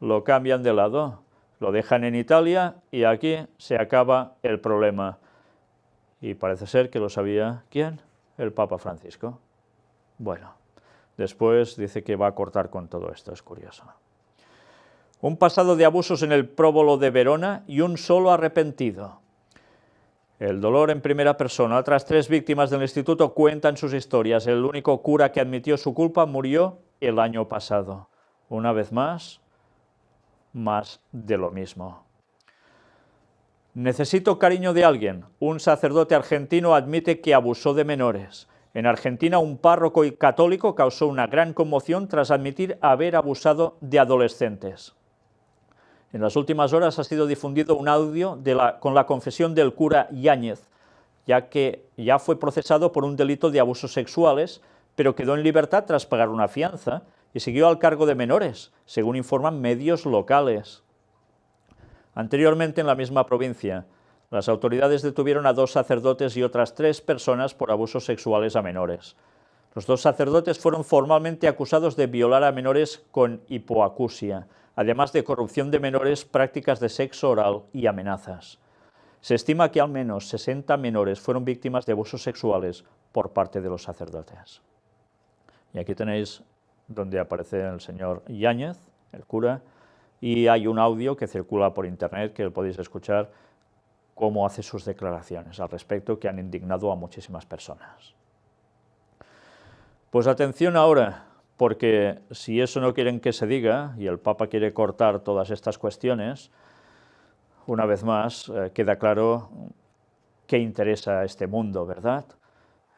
Lo cambian de lado, lo dejan en Italia y aquí se acaba el problema. Y parece ser que lo sabía, ¿quién? El Papa Francisco. Bueno, después dice que va a cortar con todo esto, es curioso. Un pasado de abusos en el próbolo de Verona y un solo arrepentido. El dolor en primera persona. Otras 3 víctimas del instituto cuentan sus historias. El único cura que admitió su culpa murió el año pasado. Una vez más de lo mismo. Necesito cariño de alguien. Un sacerdote argentino admite que abusó de menores. En Argentina, un párroco católico causó una gran conmoción tras admitir haber abusado de adolescentes. En las últimas horas ha sido difundido un audio con la confesión del cura Yáñez, ya que ya fue procesado por un delito de abusos sexuales, pero quedó en libertad tras pagar una fianza y siguió al cargo de menores, según informan medios locales. Anteriormente, en la misma provincia, las autoridades detuvieron a 2 sacerdotes y otras 3 personas por abusos sexuales a menores. Los 2 sacerdotes fueron formalmente acusados de violar a menores con hipoacusia, además de corrupción de menores, prácticas de sexo oral y amenazas. Se estima que al menos 60 menores fueron víctimas de abusos sexuales por parte de los sacerdotes. Y aquí tenéis donde aparece el señor Yáñez, el cura, y hay un audio que circula por internet que podéis escuchar cómo hace sus declaraciones al respecto, que han indignado a muchísimas personas. Pues atención ahora, porque si eso no quieren que se diga, y el Papa quiere cortar todas estas cuestiones, una vez más queda claro qué interesa a este mundo, ¿verdad?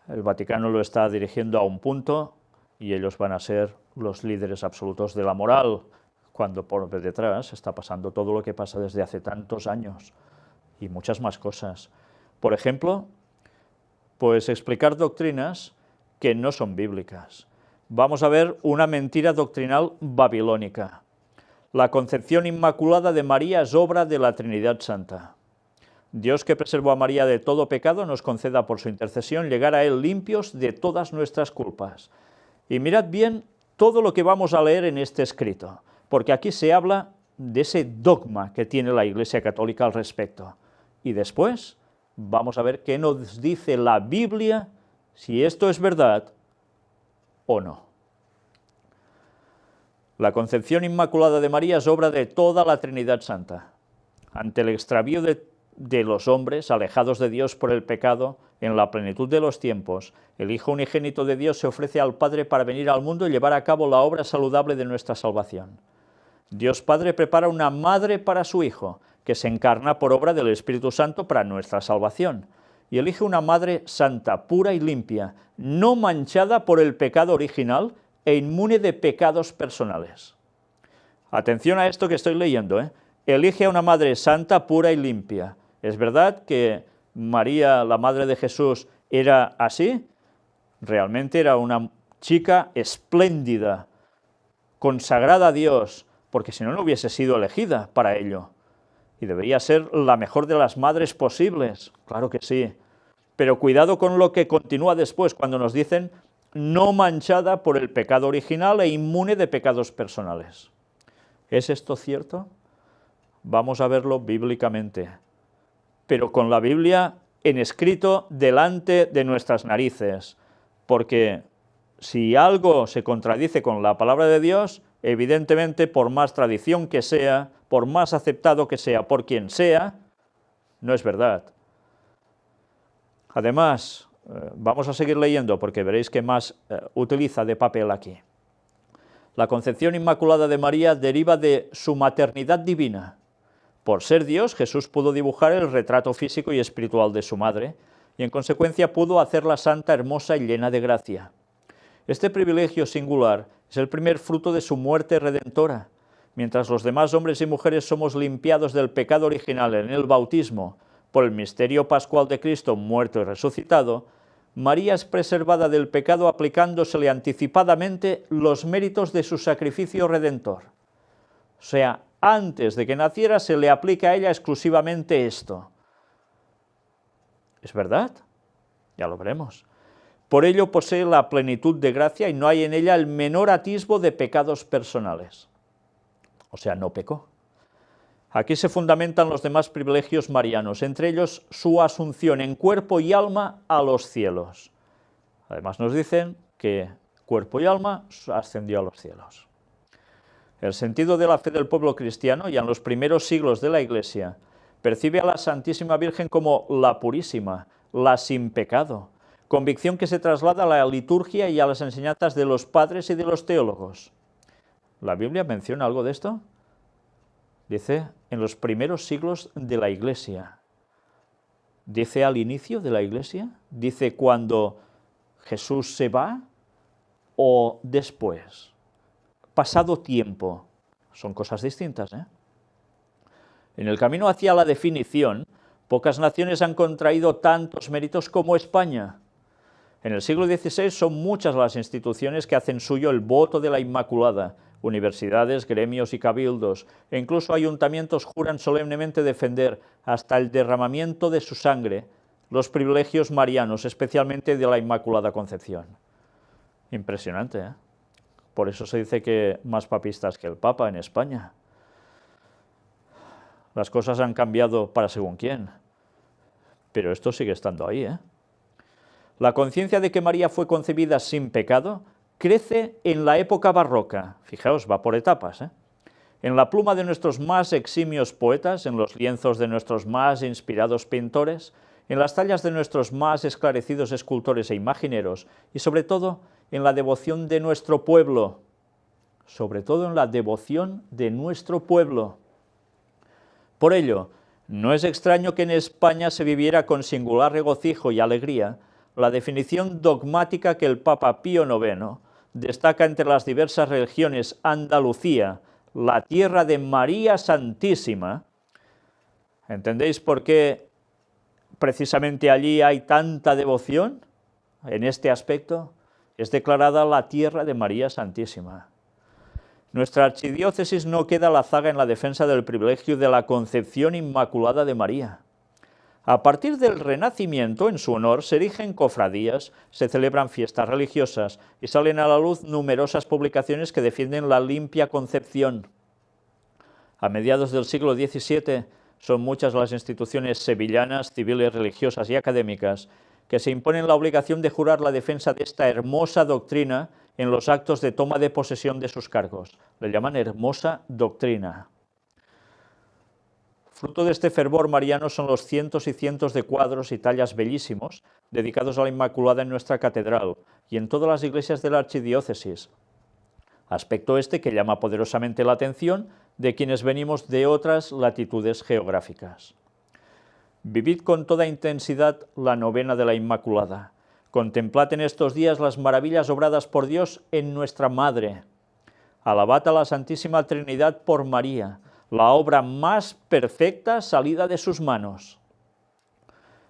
El Vaticano lo está dirigiendo a un punto y ellos van a ser los líderes absolutos de la moral, cuando por detrás está pasando todo lo que pasa desde hace tantos años y muchas más cosas. Por ejemplo, pues explicar doctrinas que no son bíblicas. Vamos a ver una mentira doctrinal babilónica. La concepción inmaculada de María es obra de la Trinidad Santa. Dios, que preservó a María de todo pecado, nos conceda por su intercesión llegar a Él limpios de todas nuestras culpas. Y mirad bien todo lo que vamos a leer en este escrito, porque aquí se habla de ese dogma que tiene la Iglesia Católica al respecto. Y después vamos a ver qué nos dice la Biblia, si esto es verdad o no. La concepción inmaculada de María es obra de toda la Trinidad Santa. Ante el extravío de los hombres, alejados de Dios por el pecado, en la plenitud de los tiempos, el Hijo unigénito de Dios se ofrece al Padre para venir al mundo y llevar a cabo la obra saludable de nuestra salvación. Dios Padre prepara una madre para su Hijo, que se encarna por obra del Espíritu Santo para nuestra salvación, y elige una madre santa, pura y limpia, no manchada por el pecado original e inmune de pecados personales. Atención a esto que estoy leyendo, ¿eh? Elige a una madre santa, pura y limpia. ¿Es verdad que María, la madre de Jesús, era así? Realmente era una chica espléndida, consagrada a Dios, porque si no, no hubiese sido elegida para ello. Y debería ser la mejor de las madres posibles, claro que sí. Pero cuidado con lo que continúa después, cuando nos dicen no manchada por el pecado original e inmune de pecados personales. ¿Es esto cierto? Vamos a verlo bíblicamente, pero con la Biblia en escrito delante de nuestras narices, porque si algo se contradice con la palabra de Dios, evidentemente, por más tradición que sea, por más aceptado que sea por quien sea, no es verdad. Además, vamos a seguir leyendo porque veréis que más utiliza de papel aquí. La concepción inmaculada de María deriva de su maternidad divina. Por ser Dios, Jesús pudo dibujar el retrato físico y espiritual de su madre, y en consecuencia pudo hacerla santa, hermosa y llena de gracia. Este privilegio singular es el primer fruto de su muerte redentora. Mientras los demás hombres y mujeres somos limpiados del pecado original en el bautismo por el misterio pascual de Cristo muerto y resucitado, María es preservada del pecado aplicándosele anticipadamente los méritos de su sacrificio redentor. O sea, antes de que naciera se le aplica a ella exclusivamente esto. ¿Es verdad? Ya lo veremos. Por ello posee la plenitud de gracia y no hay en ella el menor atisbo de pecados personales. O sea, no pecó. Aquí se fundamentan los demás privilegios marianos, entre ellos su asunción en cuerpo y alma a los cielos. Además nos dicen que cuerpo y alma ascendió a los cielos. El sentido de la fe del pueblo cristiano, ya en los primeros siglos de la Iglesia, percibe a la Santísima Virgen como la purísima, la sin pecado, convicción que se traslada a la liturgia y a las enseñanzas de los padres y de los teólogos. ¿La Biblia menciona algo de esto? Dice, en los primeros siglos de la Iglesia. Dice al inicio de la Iglesia, dice cuando Jesús se va o después. Pasado tiempo. Son cosas distintas, ¿eh? En el camino hacia la definición, pocas naciones han contraído tantos méritos como España. En el siglo XVI son muchas las instituciones que hacen suyo el voto de la Inmaculada. Universidades, gremios y cabildos, e incluso ayuntamientos juran solemnemente defender, hasta el derramamiento de su sangre, los privilegios marianos, especialmente de la Inmaculada Concepción. Impresionante, ¿eh? Por eso se dice que más papistas que el Papa en España. Las cosas han cambiado para según quién, pero esto sigue estando ahí, ¿eh? La conciencia de que María fue concebida sin pecado crece en la época barroca. Fijaos, va por etapas, ¿eh? En la pluma de nuestros más eximios poetas, en los lienzos de nuestros más inspirados pintores, en las tallas de nuestros más esclarecidos escultores e imagineros, y sobre todo en la devoción de nuestro pueblo. Sobre todo en la devoción de nuestro pueblo. Por ello, no es extraño que en España se viviera con singular regocijo y alegría la definición dogmática que el Papa Pío IX destaca entre las diversas religiones: Andalucía, la tierra de María Santísima. ¿Entendéis por qué precisamente allí hay tanta devoción? En este aspecto es declarada la tierra de María Santísima. Nuestra archidiócesis no queda a la zaga en la defensa del privilegio de la concepción inmaculada de María. A partir del Renacimiento, en su honor, se erigen cofradías, se celebran fiestas religiosas y salen a la luz numerosas publicaciones que defienden la limpia concepción. A mediados del siglo XVII son muchas las instituciones sevillanas, civiles, religiosas y académicas que se imponen la obligación de jurar la defensa de esta hermosa doctrina en los actos de toma de posesión de sus cargos. Le llaman hermosa doctrina. Fruto de este fervor mariano son los cientos y cientos de cuadros y tallas bellísimos dedicados a la Inmaculada en nuestra catedral y en todas las iglesias de la archidiócesis. Aspecto este que llama poderosamente la atención de quienes venimos de otras latitudes geográficas. Vivid con toda intensidad la novena de la Inmaculada. Contemplad en estos días las maravillas obradas por Dios en nuestra Madre. Alabad a la Santísima Trinidad por María, la obra más perfecta salida de sus manos.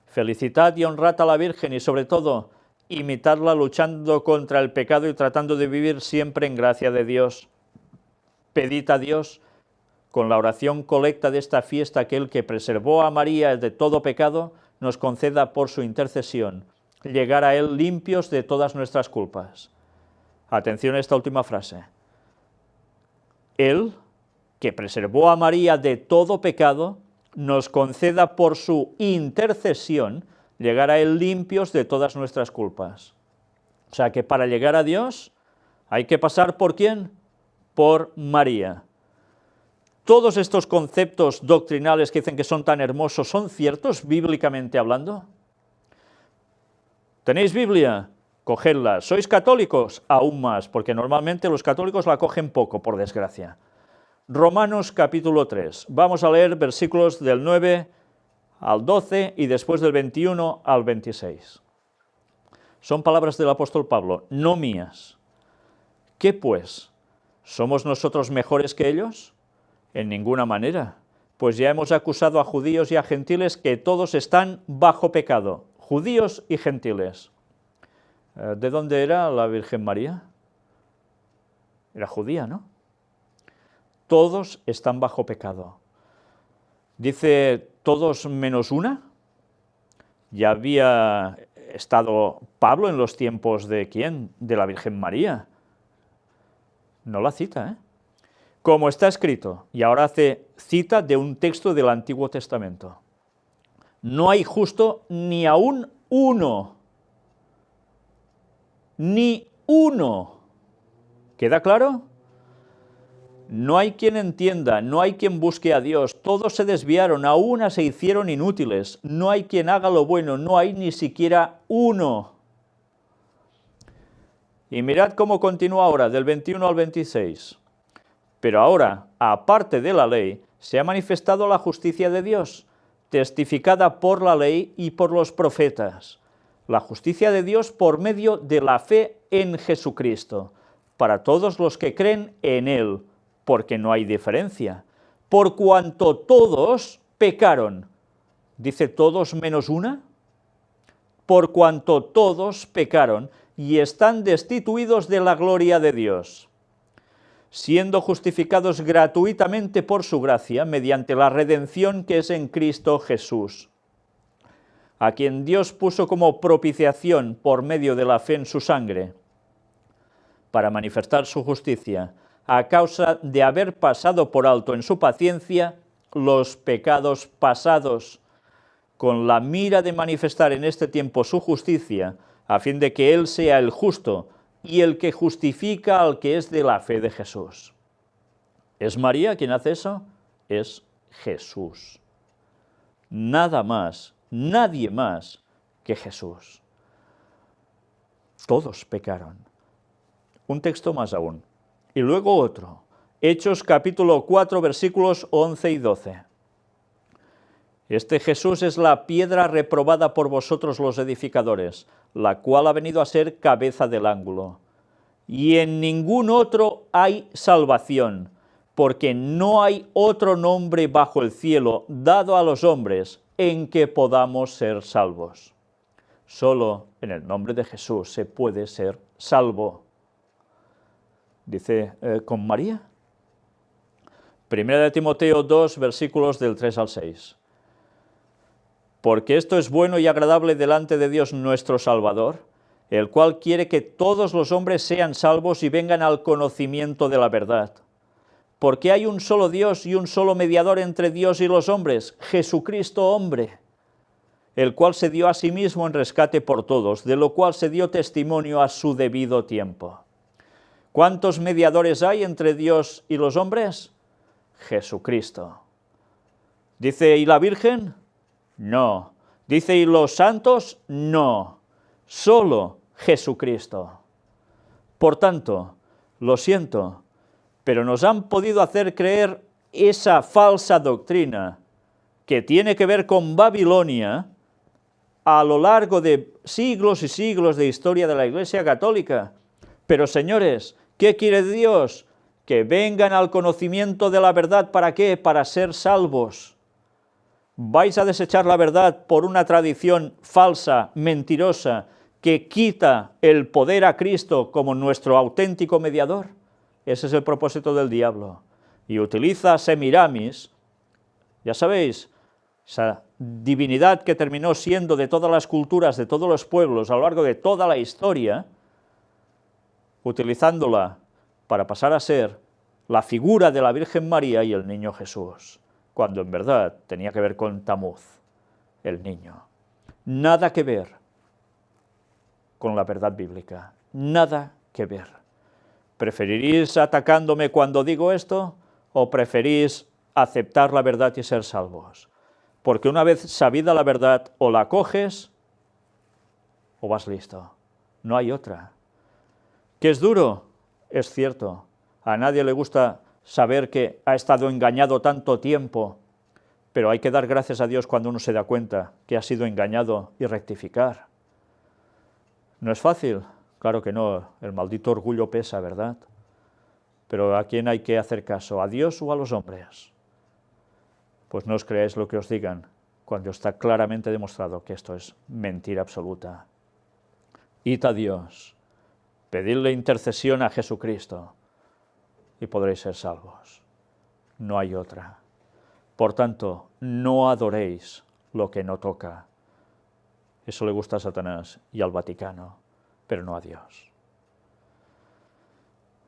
Felicitad y honrad a la Virgen y, sobre todo, imitadla luchando contra el pecado y tratando de vivir siempre en gracia de Dios. Pedid a Dios, con la oración colecta de esta fiesta, que el que preservó a María de todo pecado, nos conceda por su intercesión llegar a Él limpios de todas nuestras culpas. Atención a esta última frase. Él, que preservó a María de todo pecado, nos conceda por su intercesión llegar a Él limpios de todas nuestras culpas. O sea que para llegar a Dios hay que pasar ¿por quién? Por María. ¿Todos estos conceptos doctrinales que dicen que son tan hermosos son ciertos bíblicamente hablando? ¿Tenéis Biblia? Cogedla. ¿Sois católicos? Aún más, porque normalmente los católicos la cogen poco, por desgracia. Romanos capítulo 3. Vamos a leer versículos del 9 al 12 y después del 21 al 26. Son palabras del apóstol Pablo, no mías. ¿Qué pues? ¿Somos nosotros mejores que ellos? En ninguna manera, pues ya hemos acusado a judíos y a gentiles que todos están bajo pecado, judíos y gentiles. ¿De dónde era la Virgen María? Era judía, ¿no? Todos están bajo pecado. Dice todos menos una. Ya había estado Pablo en los tiempos de ¿quién? De la Virgen María. No la cita, ¿eh? Como está escrito, y ahora hace cita de un texto del Antiguo Testamento. No hay justo ni aún uno. Ni uno. ¿Queda claro? No hay quien entienda, no hay quien busque a Dios, todos se desviaron, a una se hicieron inútiles, no hay quien haga lo bueno, no hay ni siquiera uno. Y mirad cómo continúa ahora, del 21 al 26. Pero ahora, aparte de la ley, se ha manifestado la justicia de Dios, testificada por la ley y por los profetas. La justicia de Dios por medio de la fe en Jesucristo, para todos los que creen en Él, porque no hay diferencia. Por cuanto todos pecaron, ¿dice todos menos una? Por cuanto todos pecaron y están destituidos de la gloria de Dios, siendo justificados gratuitamente por su gracia, mediante la redención que es en Cristo Jesús, a quien Dios puso como propiciación por medio de la fe en su sangre, para manifestar su justicia, a causa de haber pasado por alto en su paciencia los pecados pasados, con la mira de manifestar en este tiempo su justicia, a fin de que Él sea el justo y el que justifica al que es de la fe de Jesús. ¿Es María quien hace eso? Es Jesús. Nada más, nadie más que Jesús. Todos pecaron. Un texto más aún. Y luego otro. Hechos capítulo 4, versículos 11 y 12. Este Jesús es la piedra reprobada por vosotros los edificadores, la cual ha venido a ser cabeza del ángulo. Y en ningún otro hay salvación, porque no hay otro nombre bajo el cielo dado a los hombres en que podamos ser salvos. Solo en el nombre de Jesús se puede ser salvo. Dice, ¿con María? Primera de Timoteo 2, versículos del 3 al 6. Porque esto es bueno y agradable delante de Dios nuestro Salvador, el cual quiere que todos los hombres sean salvos y vengan al conocimiento de la verdad. Porque hay un solo Dios y un solo mediador entre Dios y los hombres, Jesucristo hombre, el cual se dio a sí mismo en rescate por todos, de lo cual se dio testimonio a su debido tiempo. ¿Cuántos mediadores hay entre Dios y los hombres? Jesucristo. Dice, ¿y la Virgen? No. Dice, ¿y los santos? No. Solo Jesucristo. Por tanto, lo siento, pero nos han podido hacer creer esa falsa doctrina que tiene que ver con Babilonia a lo largo de siglos y siglos de historia de la Iglesia Católica. Pero señores, ¿qué quiere Dios? Que vengan al conocimiento de la verdad. ¿Para qué? Para ser salvos. ¿Vais a desechar la verdad por una tradición falsa, mentirosa, que quita el poder a Cristo como nuestro auténtico mediador? Ese es el propósito del diablo. Y utiliza Semiramis, ya sabéis, esa divinidad que terminó siendo de todas las culturas, de todos los pueblos, a lo largo de toda la historia, utilizándola para pasar a ser la figura de la Virgen María y el niño Jesús, cuando en verdad tenía que ver con Tamuz, el niño. Nada que ver con la verdad bíblica, nada que ver. ¿Preferirís atacándome cuando digo esto o preferís aceptar la verdad y ser salvos? Porque una vez sabida la verdad, o la coges o vas listo. No hay otra. ¿Que es duro? Es cierto. A nadie le gusta saber que ha estado engañado tanto tiempo, pero hay que dar gracias a Dios cuando uno se da cuenta que ha sido engañado y rectificar. ¿No es fácil? Claro que no. El maldito orgullo pesa, ¿verdad? Pero ¿a quién hay que hacer caso? ¿A Dios o a los hombres? Pues no os creáis lo que os digan, cuando está claramente demostrado que esto es mentira absoluta. Id a Dios, pedidle intercesión a Jesucristo y podréis ser salvos. No hay otra. Por tanto, no adoréis lo que no toca. Eso le gusta a Satanás y al Vaticano, pero no a Dios.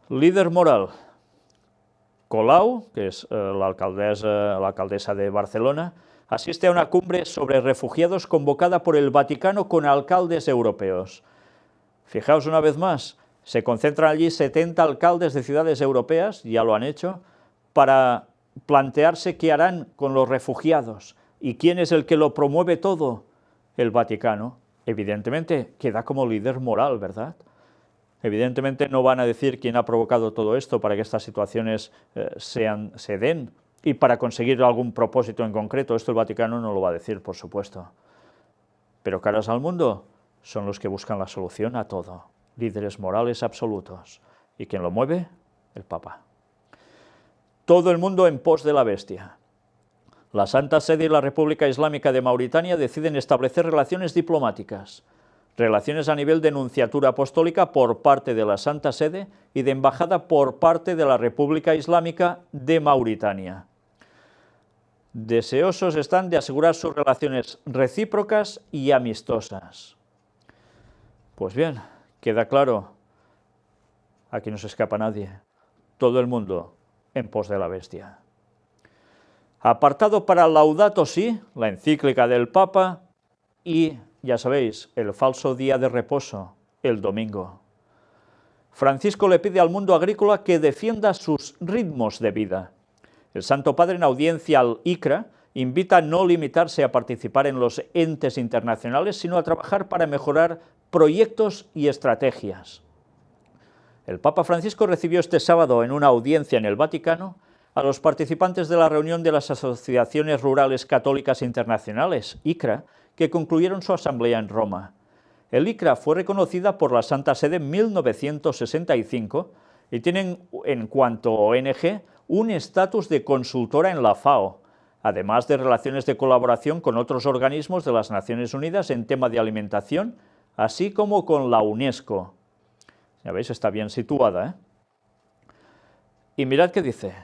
Líder moral. Colau, que es la alcaldesa de Barcelona, asiste a una cumbre sobre refugiados convocada por el Vaticano con alcaldes europeos. Fijaos una vez más, se concentran allí 70 alcaldes de ciudades europeas, ya lo han hecho, para plantearse qué harán con los refugiados. ¿Y quién es el que lo promueve todo? El Vaticano. Evidentemente queda como líder moral, ¿verdad? Evidentemente no van a decir quién ha provocado todo esto para que estas situaciones se den y para conseguir algún propósito en concreto. Esto el Vaticano no lo va a decir, por supuesto. Pero caras al mundo son los que buscan la solución a todo. Líderes morales absolutos. ¿Y quién lo mueve? El Papa. Todo el mundo en pos de la bestia. La Santa Sede y la República Islámica de Mauritania deciden establecer relaciones diplomáticas. Relaciones a nivel de nunciatura apostólica por parte de la Santa Sede y de embajada por parte de la República Islámica de Mauritania. Deseosos están de asegurar sus relaciones recíprocas y amistosas. Pues bien, queda claro, aquí no se escapa nadie, todo el mundo en pos de la bestia. Apartado para Laudato Si, la encíclica del Papa, y ya sabéis, el falso día de reposo, el domingo. Francisco le pide al mundo agrícola que defienda sus ritmos de vida. El Santo Padre, en audiencia al ICRA, invita a no limitarse a participar en los entes internacionales, sino a trabajar para mejorar proyectos y estrategias. El Papa Francisco recibió este sábado en una audiencia en el Vaticano a los participantes de la reunión de las Asociaciones Rurales Católicas Internacionales, ICRA, que concluyeron su asamblea en Roma. El ICRA fue reconocida por la Santa Sede en 1965 y tiene, en cuanto ONG, un estatus de consultora en la FAO, además de relaciones de colaboración con otros organismos de las Naciones Unidas en tema de alimentación, así como con la UNESCO. Ya veis, está bien situada, ¿eh? Y mirad qué dice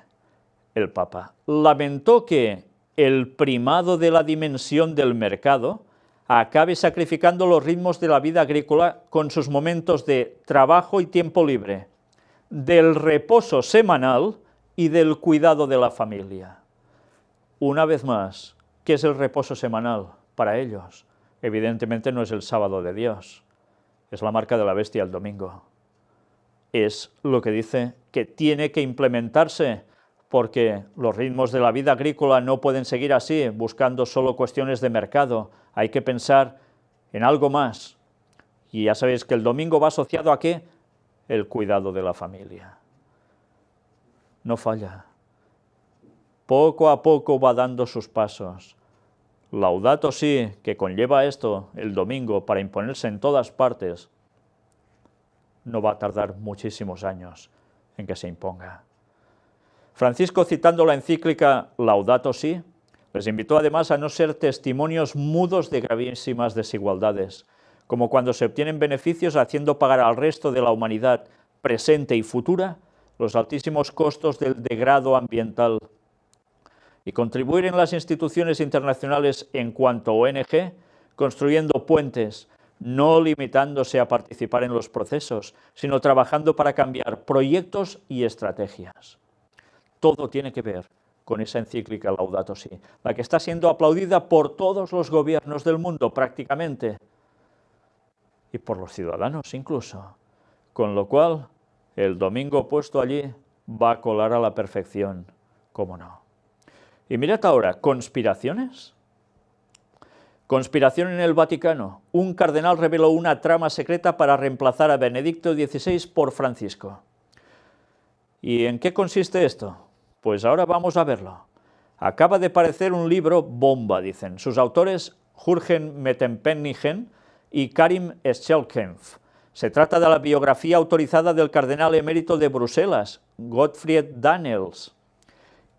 el Papa. Lamentó que el primado de la dimensión del mercado acabe sacrificando los ritmos de la vida agrícola con sus momentos de trabajo y tiempo libre, del reposo semanal y del cuidado de la familia. Una vez más, ¿qué es el reposo semanal para ellos? Evidentemente no es el sábado de Dios, es la marca de la bestia el domingo. Es lo que dice que tiene que implementarse, porque los ritmos de la vida agrícola no pueden seguir así, buscando solo cuestiones de mercado. Hay que pensar en algo más. Y ya sabéis que el domingo va asociado a ¿qué? El cuidado de la familia. No falla. poco a poco va dando sus pasos. Laudato Si, que conlleva esto el domingo para imponerse en todas partes, no va a tardar muchísimos años en que se imponga. Francisco, citando la encíclica Laudato Si, les invitó además a no ser testimonios mudos de gravísimas desigualdades, como cuando se obtienen beneficios haciendo pagar al resto de la humanidad presente y futura los altísimos costos del degrado ambiental, y contribuir en las instituciones internacionales en cuanto a ONG, construyendo puentes, no limitándose a participar en los procesos, sino trabajando para cambiar proyectos y estrategias. Todo tiene que ver con esa encíclica Laudato Si, la que está siendo aplaudida por todos los gobiernos del mundo prácticamente, y por los ciudadanos incluso, con lo cual el domingo puesto allí va a colar a la perfección, cómo no. Y mirad ahora, ¿conspiraciones? Conspiración en el Vaticano. Un cardenal reveló una trama secreta para reemplazar a Benedicto XVI por Francisco. ¿Y en qué consiste esto? Pues ahora vamos a verlo. Acaba de aparecer un libro bomba, dicen. Sus autores, Jürgen Mettempenningen y Karim Schelkempf. Se trata de la biografía autorizada del cardenal emérito de Bruselas, Gottfried Daniels,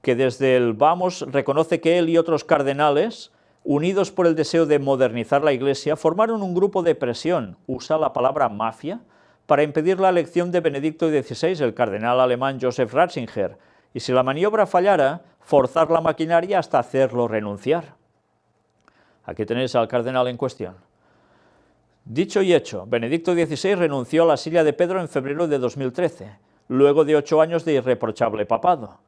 que desde el Vamos reconoce que él y otros cardenales, unidos por el deseo de modernizar la Iglesia, formaron un grupo de presión, usa la palabra mafia, para impedir la elección de Benedicto XVI, el cardenal alemán Joseph Ratzinger, y si la maniobra fallara, forzar la maquinaria hasta hacerlo renunciar. Aquí tenéis al cardenal en cuestión. Dicho y hecho, Benedicto XVI renunció a la silla de Pedro en febrero de 2013, luego de 8 años de irreprochable papado.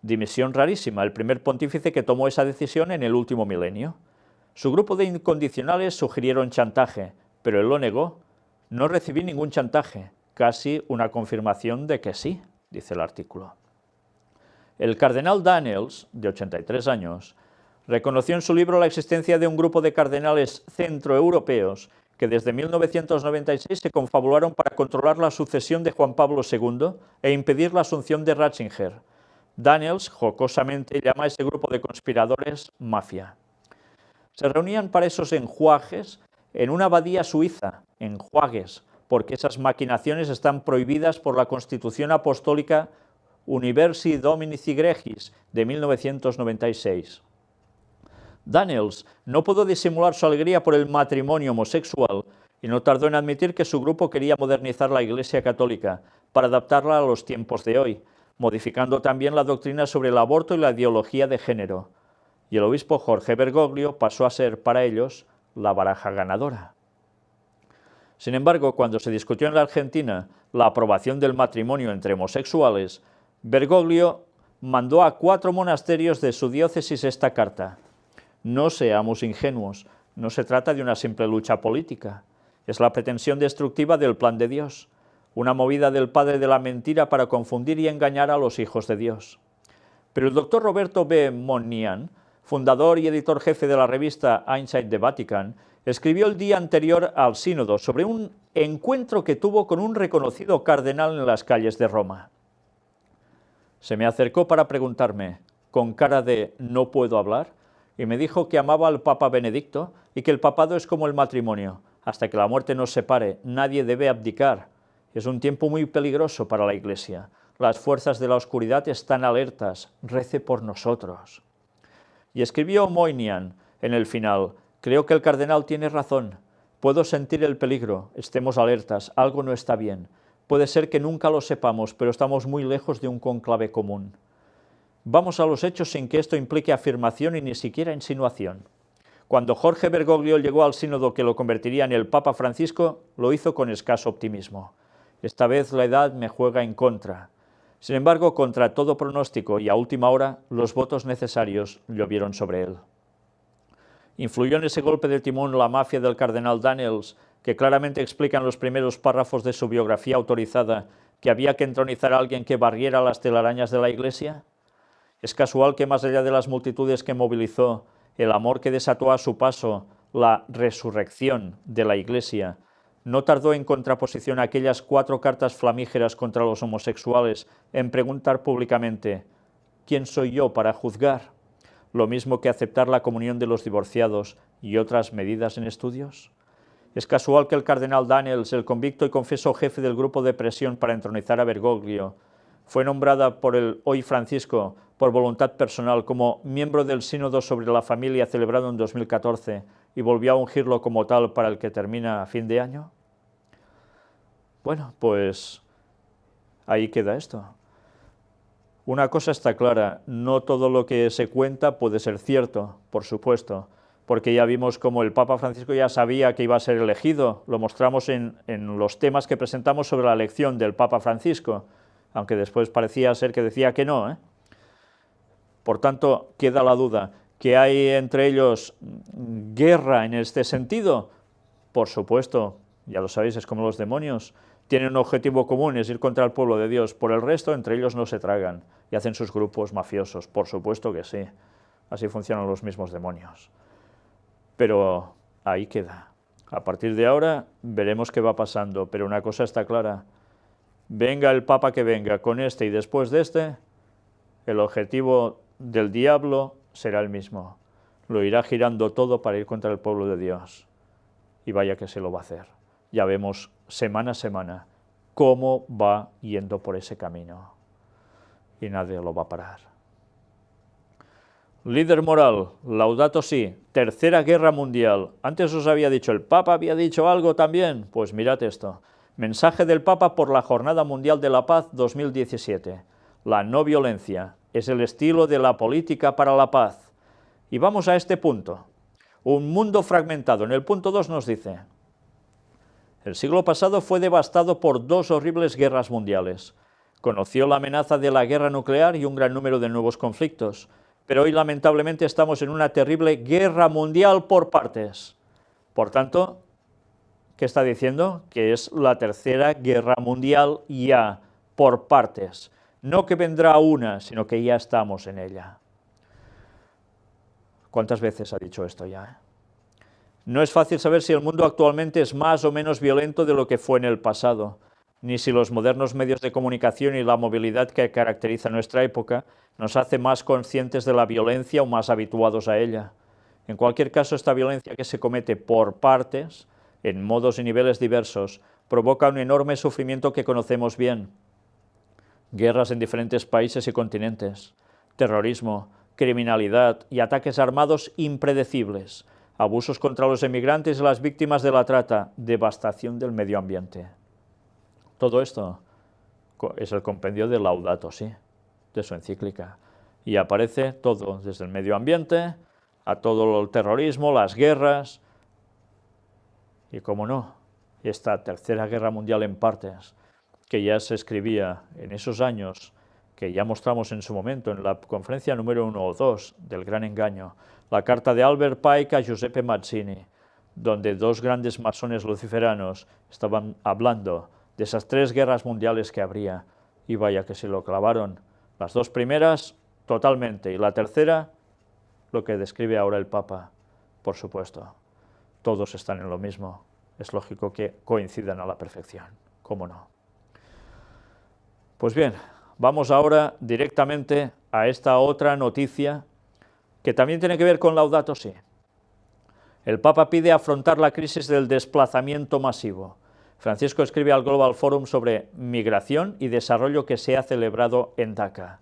Dimisión rarísima, el primer pontífice que tomó esa decisión en el último milenio. Su grupo de incondicionales sugirieron chantaje, pero él lo negó. No recibí ningún chantaje, casi una confirmación de que sí, dice el artículo. El cardenal Daniels, de 83 años, reconoció en su libro la existencia de un grupo de cardenales centroeuropeos que desde 1996 se confabularon para controlar la sucesión de Juan Pablo II e impedir la asunción de Ratzinger. Daniels, jocosamente, llama a ese grupo de conspiradores mafia. Se reunían para esos enjuagues en una abadía suiza, enjuagues, porque esas maquinaciones están prohibidas por la Constitución Apostólica Universi Dominici Gregis de 1996. Daniels no pudo disimular su alegría por el matrimonio homosexual y no tardó en admitir que su grupo quería modernizar la Iglesia Católica para adaptarla a los tiempos de hoy, modificando también la doctrina sobre el aborto y la ideología de género. Y el obispo Jorge Bergoglio pasó a ser para ellos la baraja ganadora. Sin embargo, cuando se discutió en la Argentina la aprobación del matrimonio entre homosexuales, Bergoglio mandó a 4 monasterios de su diócesis esta carta. No seamos ingenuos, no se trata de una simple lucha política, es la pretensión destructiva del plan de Dios, una movida del padre de la mentira para confundir y engañar a los hijos de Dios. Pero el doctor Roberto B. Monnian, fundador y editor jefe de la revista Inside the Vatican, escribió el día anterior al sínodo sobre un encuentro que tuvo con un reconocido cardenal en las calles de Roma. Se me acercó para preguntarme, con cara de «no puedo hablar», y me dijo que amaba al Papa Benedicto y que el papado es como el matrimonio, hasta que la muerte nos separe, nadie debe abdicar. Es un tiempo muy peligroso para la Iglesia. Las fuerzas de la oscuridad están alertas, rece por nosotros. Y escribió Moynihan en el final, creo que el cardenal tiene razón, puedo sentir el peligro, estemos alertas, algo no está bien. Puede ser que nunca lo sepamos, pero estamos muy lejos de un cónclave común. Vamos a los hechos sin que esto implique afirmación y ni siquiera insinuación. Cuando Jorge Bergoglio llegó al sínodo que lo convertiría en el Papa Francisco, lo hizo con escaso optimismo. Esta vez la edad me juega en contra. Sin embargo, contra todo pronóstico y a última hora, los votos necesarios llovieron sobre él. Influyó en ese golpe de timón la mafia del cardenal Daniels, que claramente explican los primeros párrafos de su biografía autorizada que había que entronizar a alguien que barriera las telarañas de la Iglesia. ¿Es casual que más allá de las multitudes que movilizó, el amor que desató a su paso, la resurrección de la Iglesia, no tardó en contraposición a aquellas 4 cartas flamígeras contra los homosexuales en preguntar públicamente ¿quién soy yo para juzgar? ¿Lo mismo que aceptar la comunión de los divorciados y otras medidas en estudios? ¿Es casual que el cardenal Daniels, el convicto y confeso jefe del grupo de presión para entronizar a Bergoglio, fue nombrada por el hoy Francisco, por voluntad personal, como miembro del Sínodo sobre la Familia celebrado en 2014 y volvió a ungirlo como tal para el que termina a fin de año? Bueno, pues ahí queda esto. Una cosa está clara, no todo lo que se cuenta puede ser cierto, por supuesto, porque ya vimos como el Papa Francisco ya sabía que iba a ser elegido, lo mostramos en los temas que presentamos sobre la elección del Papa Francisco, aunque después parecía ser que decía que no, ¿eh? Por tanto, queda la duda, ¿que hay entre ellos guerra en este sentido? Por supuesto, ya lo sabéis, es como los demonios, tienen un objetivo común, es ir contra el pueblo de Dios, por el resto entre ellos no se tragan y hacen sus grupos mafiosos, por supuesto que sí, así funcionan los mismos demonios. Pero ahí queda. A partir de ahora veremos qué va pasando, pero una cosa está clara, venga el Papa que venga, con este y después de este, el objetivo del diablo será el mismo, lo irá girando todo para ir contra el pueblo de Dios, y vaya que se lo va a hacer. Ya vemos semana a semana cómo va yendo por ese camino, y nadie lo va a parar. Líder moral, Laudato Si, Tercera Guerra Mundial. Antes os había dicho, ¿el Papa había dicho algo también? Pues mirad esto. Mensaje del Papa por la Jornada Mundial de la Paz 2017. La no violencia es el estilo de la política para la paz. Y vamos a este punto. Un mundo fragmentado. En el punto 2 nos dice, el siglo pasado fue devastado por dos horribles guerras mundiales. Conoció la amenaza de la guerra nuclear y un gran número de nuevos conflictos. Pero hoy lamentablemente estamos en una terrible guerra mundial por partes. Por tanto, ¿qué está diciendo? Que es la tercera guerra mundial ya, por partes. No que vendrá una, sino que ya estamos en ella. ¿Cuántas veces ha dicho esto ya? No es fácil saber si el mundo actualmente es más o menos violento de lo que fue en el pasado, ni si los modernos medios de comunicación y la movilidad que caracteriza nuestra época nos hace más conscientes de la violencia o más habituados a ella. En cualquier caso, esta violencia que se comete por partes, en modos y niveles diversos, provoca un enorme sufrimiento que conocemos bien. Guerras en diferentes países y continentes, terrorismo, criminalidad y ataques armados impredecibles, abusos contra los emigrantes y las víctimas de la trata, devastación del medio ambiente. Todo esto es el compendio de Laudato Si, de su encíclica, y aparece todo, desde el medio ambiente a todo el terrorismo, las guerras, y cómo no, esta tercera guerra mundial en partes, que ya se escribía en esos años, que ya mostramos en su momento en la conferencia número 1 o 2 del Gran Engaño, la carta de Albert Pike a Giuseppe Mazzini, donde dos grandes masones luciferanos estaban hablando de esas tres guerras mundiales que habría, y vaya que se lo clavaron. Las dos primeras, totalmente, y la tercera, lo que describe ahora el Papa, por supuesto. Todos están en lo mismo, es lógico que coincidan a la perfección, ¿cómo no? Pues bien, vamos ahora directamente a esta otra noticia que también tiene que ver con Laudato Si. El Papa pide afrontar la crisis del desplazamiento masivo. Francisco escribe al Global Forum sobre migración y desarrollo que se ha celebrado en Daca.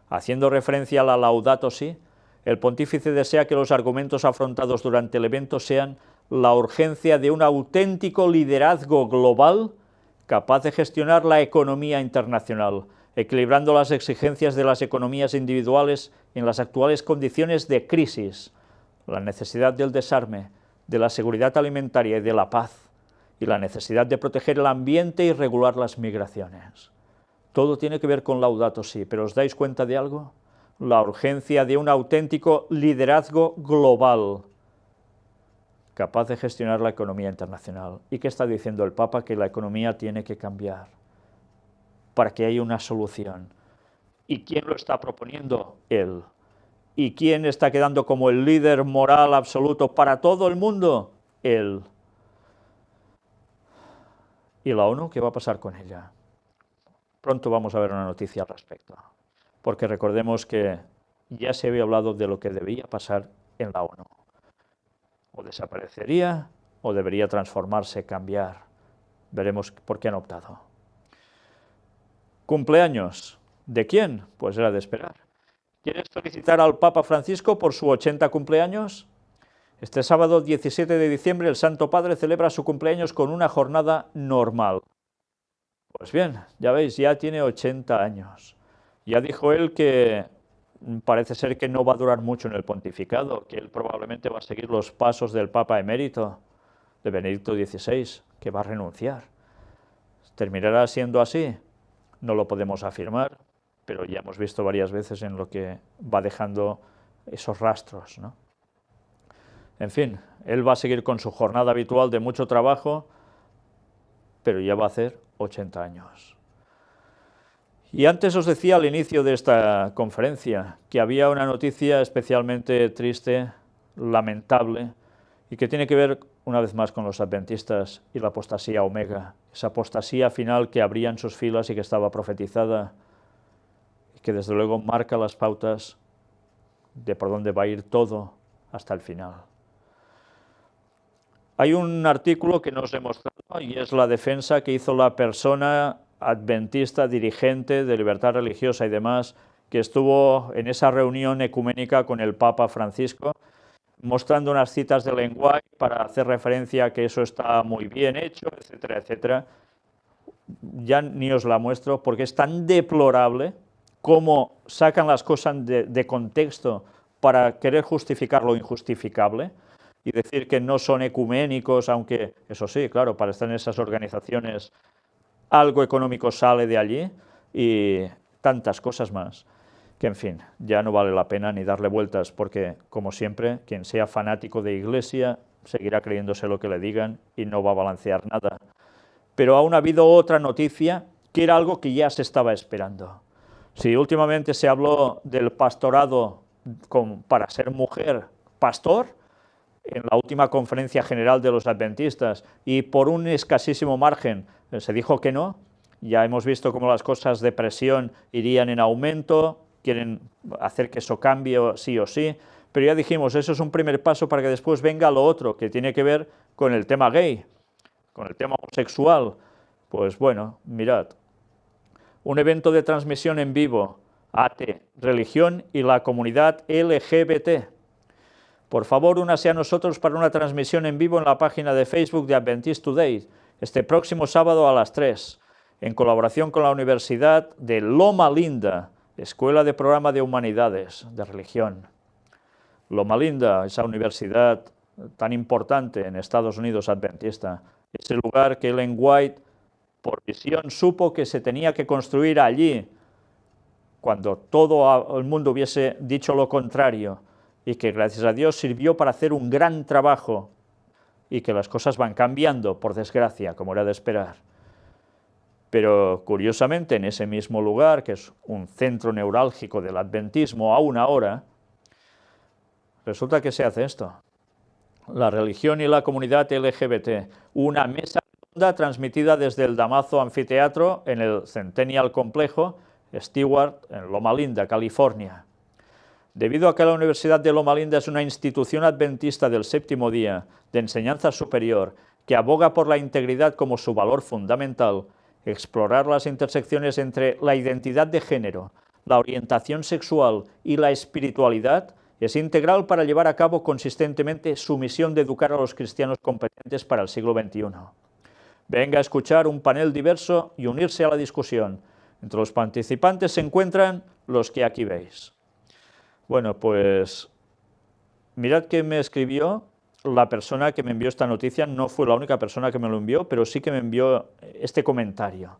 Haciendo referencia a la Laudato Si, el pontífice desea que los argumentos afrontados durante el evento sean la urgencia de un auténtico liderazgo global capaz de gestionar la economía internacional, equilibrando las exigencias de las economías individuales en las actuales condiciones de crisis, la necesidad del desarme, de la seguridad alimentaria y de la paz, y la necesidad de proteger el ambiente y regular las migraciones. Todo tiene que ver con Laudato Si, pero ¿os dais cuenta de algo? La urgencia de un auténtico liderazgo global, capaz de gestionar la economía internacional. ¿Y qué está diciendo el Papa? Que la economía tiene que cambiar para que haya una solución. ¿Y quién lo está proponiendo? Él. ¿Y quién está quedando como el líder moral absoluto para todo el mundo? Él. ¿Y la ONU? ¿Qué va a pasar con ella? Pronto vamos a ver una noticia al respecto. porque recordemos que ya se había hablado de lo que debía pasar en la ONU. O desaparecería o debería transformarse, cambiar. Veremos por qué han optado. Cumpleaños. ¿De quién? Pues era de esperar. ¿Quieres felicitar al Papa Francisco por su 80 cumpleaños? Este sábado 17 de diciembre el Santo Padre celebra su cumpleaños con una jornada normal. Pues bien, ya veis, ya tiene 80 años. Ya dijo él que parece ser que no va a durar mucho en el pontificado, que él probablemente va a seguir los pasos del Papa emérito, de Benedicto XVI, que va a renunciar. ¿Terminará siendo así? No lo podemos afirmar, pero ya hemos visto varias veces en lo que va dejando esos rastros, ¿no? En fin, él va a seguir con su jornada habitual de mucho trabajo, pero ya va a hacer 80 años. Y antes os decía al inicio de esta conferencia que había una noticia especialmente triste, lamentable, y que tiene que ver una vez más con los adventistas y la apostasía omega, esa apostasía final que habría en sus filas y que estaba profetizada, y que desde luego marca las pautas de por dónde va a ir todo hasta el final. Hay un artículo que nos he mostrado y es la defensa que hizo la persona adventista, dirigente de libertad religiosa y demás, que estuvo en esa reunión ecuménica con el Papa Francisco, mostrando unas citas de lenguaje para hacer referencia a que eso está muy bien hecho, etcétera, etcétera. Ya ni os la muestro porque es tan deplorable cómo sacan las cosas de contexto para querer justificar lo injustificable y decir que no son ecuménicos, aunque eso sí, claro, para estar en esas organizaciones algo económico sale de allí y tantas cosas más. Que en fin, ya no vale la pena ni darle vueltas porque, como siempre, quien sea fanático de Iglesia seguirá creyéndose lo que le digan y no va a balancear nada. Pero aún ha habido otra noticia que era algo que ya se estaba esperando. Si últimamente se habló del pastorado para ser mujer pastor, en la última conferencia general de los adventistas, y por un escasísimo margen se dijo que no, ya hemos visto cómo las cosas de presión irían en aumento, quieren hacer que eso cambie sí o sí, pero ya dijimos, eso es un primer paso para que después venga lo otro, que tiene que ver con el tema gay, con el tema homosexual. Pues bueno, mirad, un evento de transmisión en vivo, AT, religión y la comunidad LGBT. Por favor, únase a nosotros para una transmisión en vivo en la página de Facebook de Adventist Today, este próximo sábado a las 3, en colaboración con la Universidad de Loma Linda, Escuela de Programa de Humanidades, de Religión. Loma Linda, esa universidad tan importante en Estados Unidos adventista, ese lugar que Ellen White, por visión, supo que se tenía que construir allí, cuando todo el mundo hubiese dicho lo contrario, y que gracias a Dios sirvió para hacer un gran trabajo, y que las cosas van cambiando, por desgracia, como era de esperar. Pero curiosamente en ese mismo lugar, que es un centro neurálgico del adventismo aún ahora, resulta que se hace esto. La religión y la comunidad LGBT, una mesa redonda transmitida desde el Damaso Anfiteatro en el Centennial Complejo, Stewart, en Loma Linda, California. Debido a que la Universidad de Loma Linda es una institución adventista del séptimo día, de enseñanza superior, que aboga por la integridad como su valor fundamental, explorar las intersecciones entre la identidad de género, la orientación sexual y la espiritualidad es integral para llevar a cabo consistentemente su misión de educar a los cristianos competentes para el siglo XXI. Venga a escuchar un panel diverso y unirse a la discusión. Entre los participantes se encuentran los que aquí veis. Bueno, pues mirad que me escribió la persona que me envió esta noticia, no fue la única persona que me lo envió, pero sí que me envió este comentario.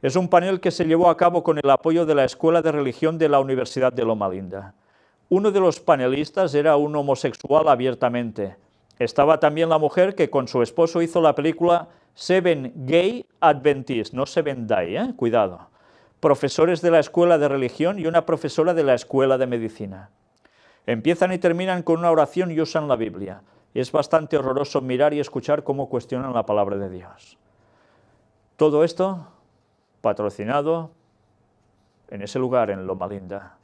Es un panel que se llevó a cabo con el apoyo de la Escuela de Religión de la Universidad de Loma Linda. Uno de los panelistas era un homosexual abiertamente. Estaba también la mujer que con su esposo hizo la película Seven Gay Adventist, no Seven Die, cuidado. Profesores de la Escuela de Religión y una profesora de la Escuela de Medicina. Empiezan y terminan con una oración y usan la Biblia. Es bastante horroroso mirar y escuchar cómo cuestionan la palabra de Dios. Todo esto patrocinado en ese lugar, en Loma Linda.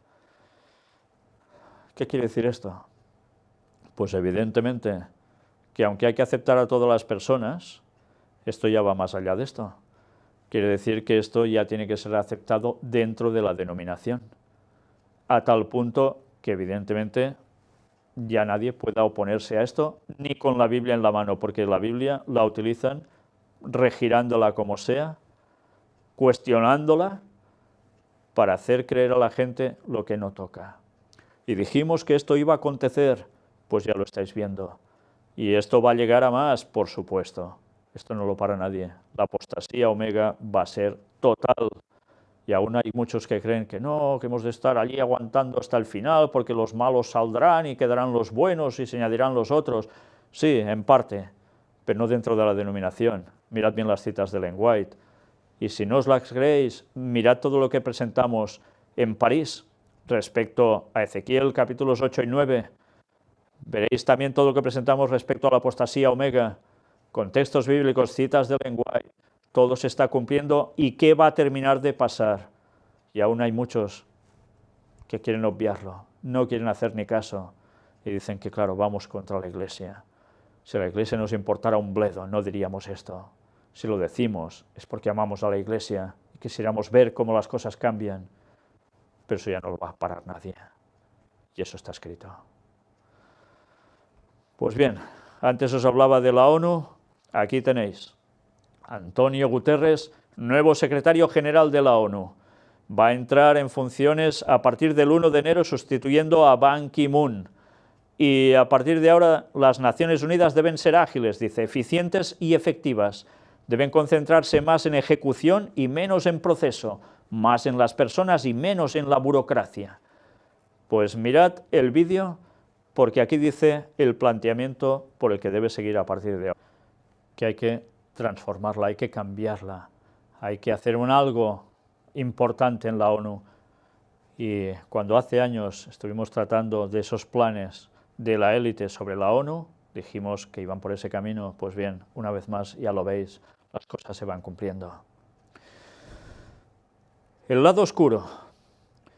¿Qué quiere decir esto? Pues evidentemente que aunque hay que aceptar a todas las personas, esto ya va más allá de esto. Quiere decir que esto ya tiene que ser aceptado dentro de la denominación, a tal punto que evidentemente ya nadie pueda oponerse a esto, ni con la Biblia en la mano, porque la Biblia la utilizan regirándola como sea, cuestionándola, para hacer creer a la gente lo que no toca. Y dijimos que esto iba a acontecer, pues ya lo estáis viendo. Y esto va a llegar a más, por supuesto. Esto no lo para nadie. La apostasía omega va a ser total. Y aún hay muchos que creen que no, que hemos de estar allí aguantando hasta el final porque los malos saldrán y quedarán los buenos y se añadirán los otros. Sí, en parte, pero no dentro de la denominación. Mirad bien las citas de Ellen White. Y si no os las creéis, mirad todo lo que presentamos en París respecto a Ezequiel capítulos 8 y 9. Veréis también todo lo que presentamos respecto a la apostasía omega, con textos bíblicos, citas de Ellen White. Todo se está cumpliendo y qué va a terminar de pasar. Y aún hay muchos que quieren obviarlo, no quieren hacer ni caso y dicen que claro, vamos contra la Iglesia. Si a la Iglesia nos importara un bledo, no diríamos esto. Si lo decimos es porque amamos a la Iglesia y quisiéramos ver cómo las cosas cambian. Pero eso ya no lo va a parar nadie. Y eso está escrito. Pues bien, antes os hablaba de la ONU, aquí tenéis. Antonio Guterres, nuevo secretario general de la ONU. Va a entrar en funciones a partir del 1 de enero sustituyendo a Ban Ki-moon. Y a partir de ahora las Naciones Unidas deben ser ágiles, dice, eficientes y efectivas. Deben concentrarse más en ejecución y menos en proceso, más en las personas y menos en la burocracia. Pues mirad el vídeo, porque aquí dice el planteamiento por el que debe seguir a partir de ahora. Que hay que transformarla, hay que cambiarla, hay que hacer algo importante en la ONU. Y cuando hace años estuvimos tratando de esos planes de la élite sobre la ONU, dijimos que iban por ese camino. Pues bien, una vez más, ya lo veis, las cosas se van cumpliendo. El lado oscuro.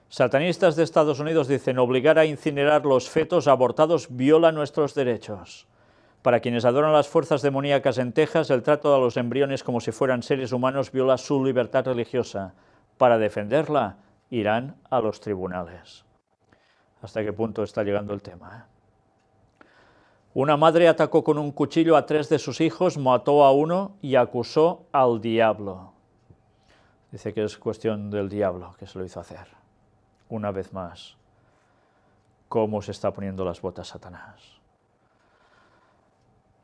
Satanistas de Estados Unidos dicen: obligar a incinerar los fetos abortados viola nuestros derechos. Para quienes adoran las fuerzas demoníacas en Texas, el trato a los embriones como si fueran seres humanos viola su libertad religiosa. Para defenderla, irán a los tribunales. ¿Hasta qué punto está llegando el tema? Una madre atacó con un cuchillo a 3 de sus hijos, mató a uno y acusó al diablo. Dice que es cuestión del diablo que se lo hizo hacer. Una vez más, ¿cómo se está poniendo las botas Satanás?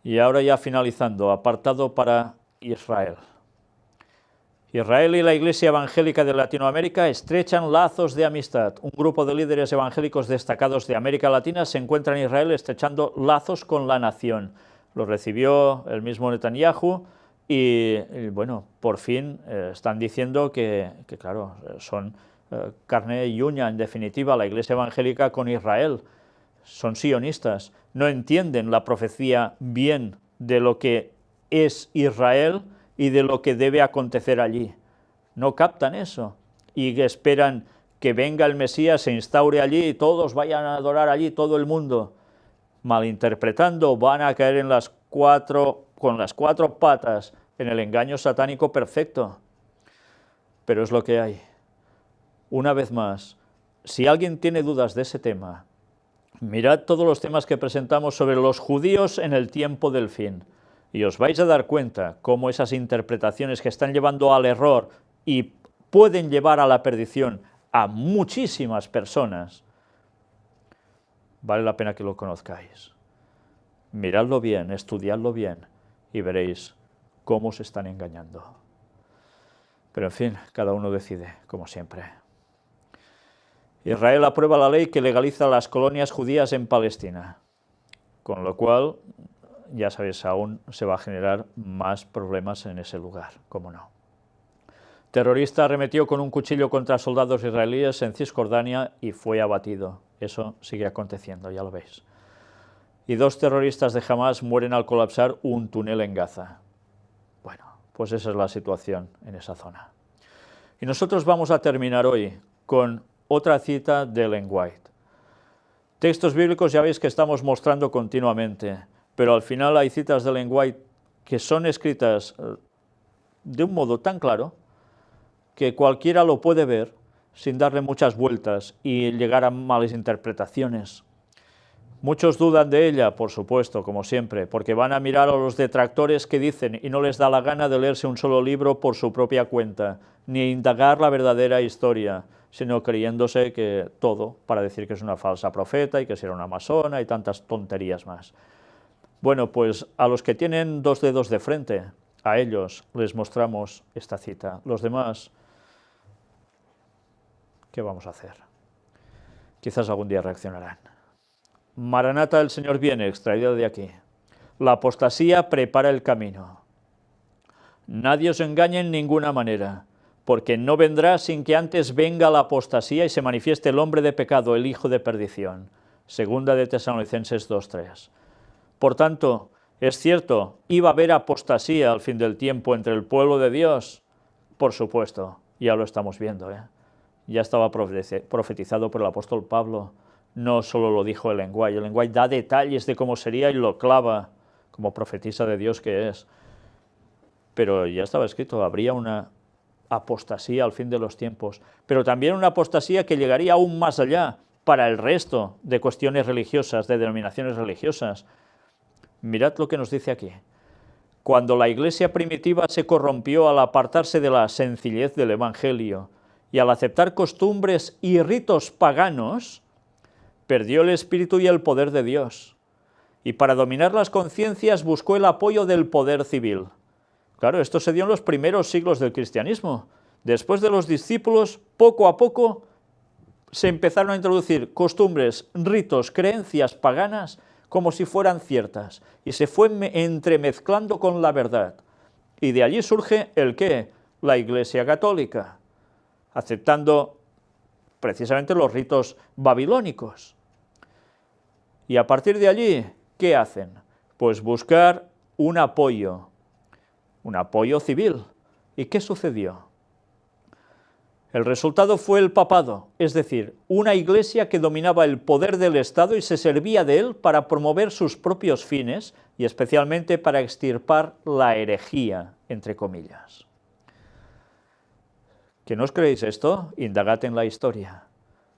Y ahora ya finalizando, apartado para Israel. Israel y la Iglesia Evangélica de Latinoamérica estrechan lazos de amistad. Un grupo de líderes evangélicos destacados de América Latina se encuentra en Israel estrechando lazos con la nación. Lo recibió el mismo Netanyahu y bueno, por fin están diciendo que claro, son carne y uña, en definitiva, la Iglesia Evangélica con Israel. Son sionistas, no entienden la profecía bien de lo que es Israel y de lo que debe acontecer allí. No captan eso y esperan que venga el Mesías, se instaure allí y todos vayan a adorar allí, todo el mundo. Malinterpretando, van a caer en con las cuatro patas en el engaño satánico perfecto. Pero es lo que hay. Una vez más, si alguien tiene dudas de ese tema, mirad todos los temas que presentamos sobre los judíos en el tiempo del fin. Y os vais a dar cuenta cómo esas interpretaciones que están llevando al error y pueden llevar a la perdición a muchísimas personas, vale la pena que lo conozcáis. Miradlo bien, estudiadlo bien y veréis cómo se están engañando. Pero en fin, cada uno decide, como siempre. Israel aprueba la ley que legaliza las colonias judías en Palestina, con lo cual, ya sabéis, aún se va a generar más problemas en ese lugar, cómo no. Terrorista arremetió con un cuchillo contra soldados israelíes en Cisjordania y fue abatido. Eso sigue aconteciendo, ya lo veis. Y 2 terroristas de Hamas mueren al colapsar un túnel en Gaza. Bueno, pues esa es la situación en esa zona. Y nosotros vamos a terminar hoy con otra cita de Ellen White. Textos bíblicos ya veis que estamos mostrando continuamente, pero al final hay citas de Ellen White que son escritas de un modo tan claro que cualquiera lo puede ver sin darle muchas vueltas y llegar a malas interpretaciones. Muchos dudan de ella, por supuesto, como siempre, porque van a mirar a los detractores que dicen y no les da la gana de leerse un solo libro por su propia cuenta, ni indagar la verdadera historia, sino creyéndose que todo para decir que es una falsa profeta y que será una masona y tantas tonterías más. Bueno, pues a los que tienen dos dedos de frente, a ellos les mostramos esta cita. Los demás, ¿qué vamos a hacer? Quizás algún día reaccionarán. Maranata, el Señor viene, extraído de aquí. La apostasía prepara el camino. Nadie os engañe en ninguna manera, porque no vendrá sin que antes venga la apostasía y se manifieste el hombre de pecado, el hijo de perdición. Segunda de Tesalonicenses 2:3. Por tanto, es cierto, iba a haber apostasía al fin del tiempo entre el pueblo de Dios. Por supuesto, ya lo estamos viendo, Ya estaba profetizado por el apóstol Pablo. No solo lo dijo Ellen White. Ellen White da detalles de cómo sería y lo clava como profetisa de Dios que es. Pero ya estaba escrito, habría una apostasía al fin de los tiempos, pero también una apostasía que llegaría aún más allá para el resto de cuestiones religiosas, de denominaciones religiosas. Mirad lo que nos dice aquí. Cuando la iglesia primitiva se corrompió al apartarse de la sencillez del Evangelio y al aceptar costumbres y ritos paganos, perdió el espíritu y el poder de Dios, y para dominar las conciencias buscó el apoyo del poder civil. Claro, esto se dio en los primeros siglos del cristianismo. Después de los discípulos, poco a poco, se empezaron a introducir costumbres, ritos, creencias paganas como si fueran ciertas, y se fue entremezclando con la verdad. Y de allí surge ¿el qué? La Iglesia Católica, aceptando precisamente los ritos babilónicos. Y a partir de allí, ¿qué hacen? Pues buscar un apoyo civil. ¿Y qué sucedió? El resultado fue el papado, es decir, una iglesia que dominaba el poder del Estado y se servía de él para promover sus propios fines y especialmente para extirpar la herejía, entre comillas. ¿Que no os creéis esto? Indagad en la historia.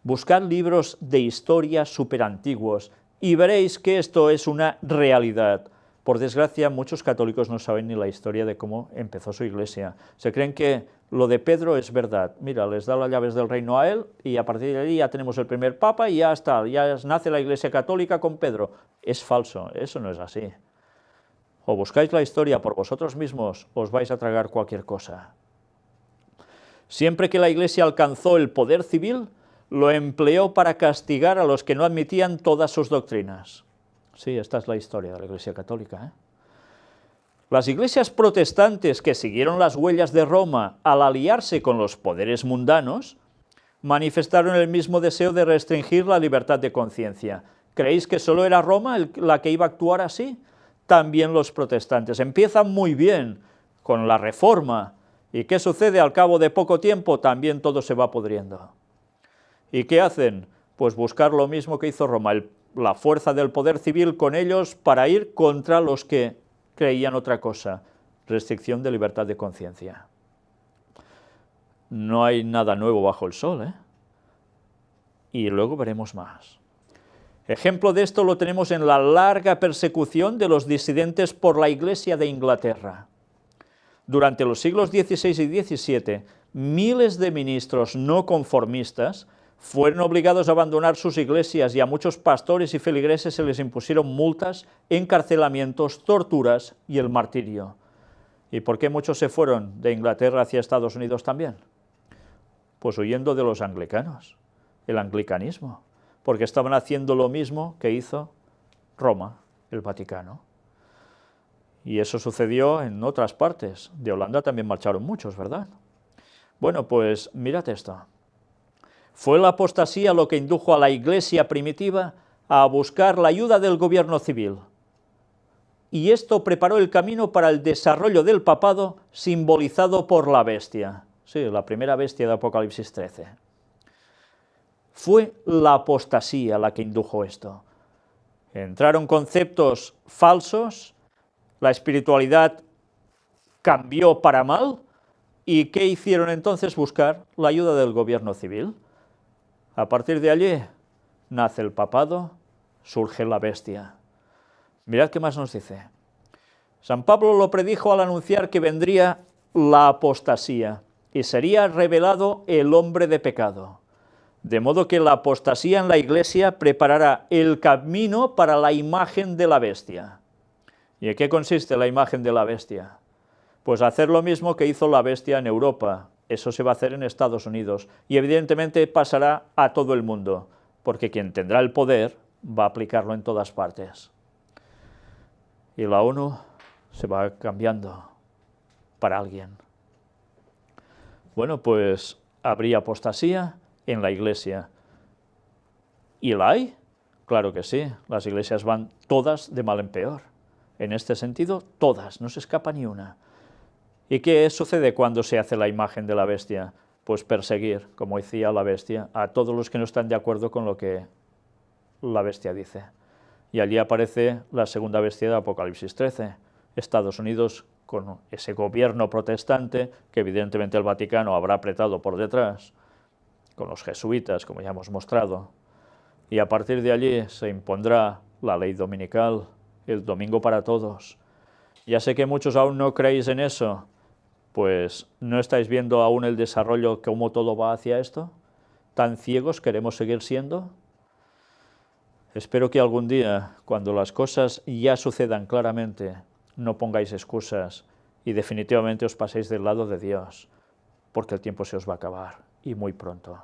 Buscad libros de historia superantiguos y veréis que esto es una realidad. Por desgracia, muchos católicos no saben ni la historia de cómo empezó su iglesia. Se creen que lo de Pedro es verdad. Mira, les da las llaves del reino a él y a partir de ahí ya tenemos el primer papa y ya está, ya nace la iglesia católica con Pedro. Es falso, eso no es así. O buscáis la historia por vosotros mismos, os vais a tragar cualquier cosa. Siempre que la iglesia alcanzó el poder civil, lo empleó para castigar a los que no admitían todas sus doctrinas. Sí, esta es la historia de la Iglesia Católica, Las iglesias protestantes que siguieron las huellas de Roma al aliarse con los poderes mundanos, manifestaron el mismo deseo de restringir la libertad de conciencia. ¿Creéis que solo era Roma la que iba a actuar así? También los protestantes. Empiezan muy bien con la Reforma. ¿Y qué sucede al cabo de poco tiempo? También todo se va pudriendo. ¿Y qué hacen? Pues buscar lo mismo que hizo Roma, la fuerza del poder civil con ellos para ir contra los que creían otra cosa, restricción de libertad de conciencia. No hay nada nuevo bajo el sol, Y luego veremos más. Ejemplo de esto lo tenemos en la larga persecución de los disidentes por la Iglesia de Inglaterra. Durante los siglos XVI y XVII, miles de ministros no conformistas fueron obligados a abandonar sus iglesias y a muchos pastores y feligreses se les impusieron multas, encarcelamientos, torturas y el martirio. ¿Y por qué muchos se fueron de Inglaterra hacia Estados Unidos también? Pues huyendo de los anglicanos, el anglicanismo, porque estaban haciendo lo mismo que hizo Roma, el Vaticano. Y eso sucedió en otras partes. De Holanda también marcharon muchos, ¿verdad? Bueno, pues mirad esto. Fue la apostasía lo que indujo a la iglesia primitiva a buscar la ayuda del gobierno civil. Y esto preparó el camino para el desarrollo del papado simbolizado por la bestia. Sí, la primera bestia de Apocalipsis 13. Fue la apostasía la que indujo esto. Entraron conceptos falsos, la espiritualidad cambió para mal, ¿y qué hicieron entonces? Buscar la ayuda del gobierno civil. A partir de allí nace el papado, surge la bestia. Mirad qué más nos dice. San Pablo lo predijo al anunciar que vendría la apostasía y sería revelado el hombre de pecado. De modo que la apostasía en la Iglesia preparará el camino para la imagen de la bestia. ¿Y en qué consiste la imagen de la bestia? Pues hacer lo mismo que hizo la bestia en Europa. Eso se va a hacer en Estados Unidos y evidentemente pasará a todo el mundo, porque quien tendrá el poder va a aplicarlo en todas partes. Y la ONU se va cambiando para alguien. Bueno, pues habría apostasía en la Iglesia. ¿Y la hay? Claro que sí, las iglesias van todas de mal en peor. En este sentido, todas, no se escapa ni una. ¿Y qué sucede cuando se hace la imagen de la bestia? Pues perseguir, como decía la bestia, a todos los que no están de acuerdo con lo que la bestia dice. Y allí aparece la segunda bestia de Apocalipsis 13, Estados Unidos con ese gobierno protestante, que evidentemente el Vaticano habrá apretado por detrás, con los jesuitas, como ya hemos mostrado. Y a partir de allí se impondrá la ley dominical, el domingo para todos. Ya sé que muchos aún no creéis en eso, pues ¿no estáis viendo aún el desarrollo, cómo todo va hacia esto? ¿Tan ciegos queremos seguir siendo? Espero que algún día, cuando las cosas ya sucedan claramente, no pongáis excusas y definitivamente os paséis del lado de Dios, porque el tiempo se os va a acabar, y muy pronto.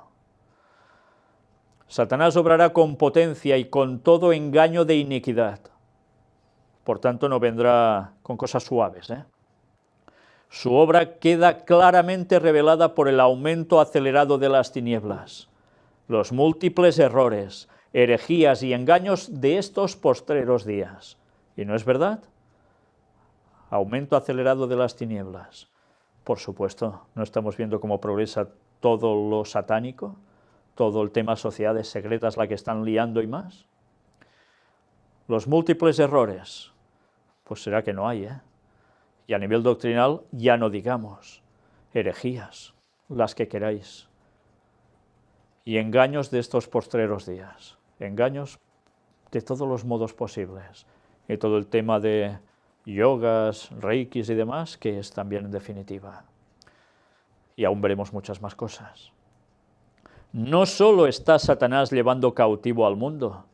Satanás obrará con potencia y con todo engaño de iniquidad. Por tanto, no vendrá con cosas suaves, Su obra queda claramente revelada por el aumento acelerado de las tinieblas, los múltiples errores, herejías y engaños de estos postreros días. ¿Y no es verdad? Aumento acelerado de las tinieblas. Por supuesto, ¿no estamos viendo cómo progresa todo lo satánico? Todo el tema sociedades secretas, la que están liando y más. Los múltiples errores, pues será que no hay, Y a nivel doctrinal ya no digamos, herejías, las que queráis. Y engaños de estos postreros días, engaños de todos los modos posibles. Y todo el tema de yogas, reikis y demás, que es también en definitiva. Y aún veremos muchas más cosas. No solo está Satanás llevando cautivo al mundo,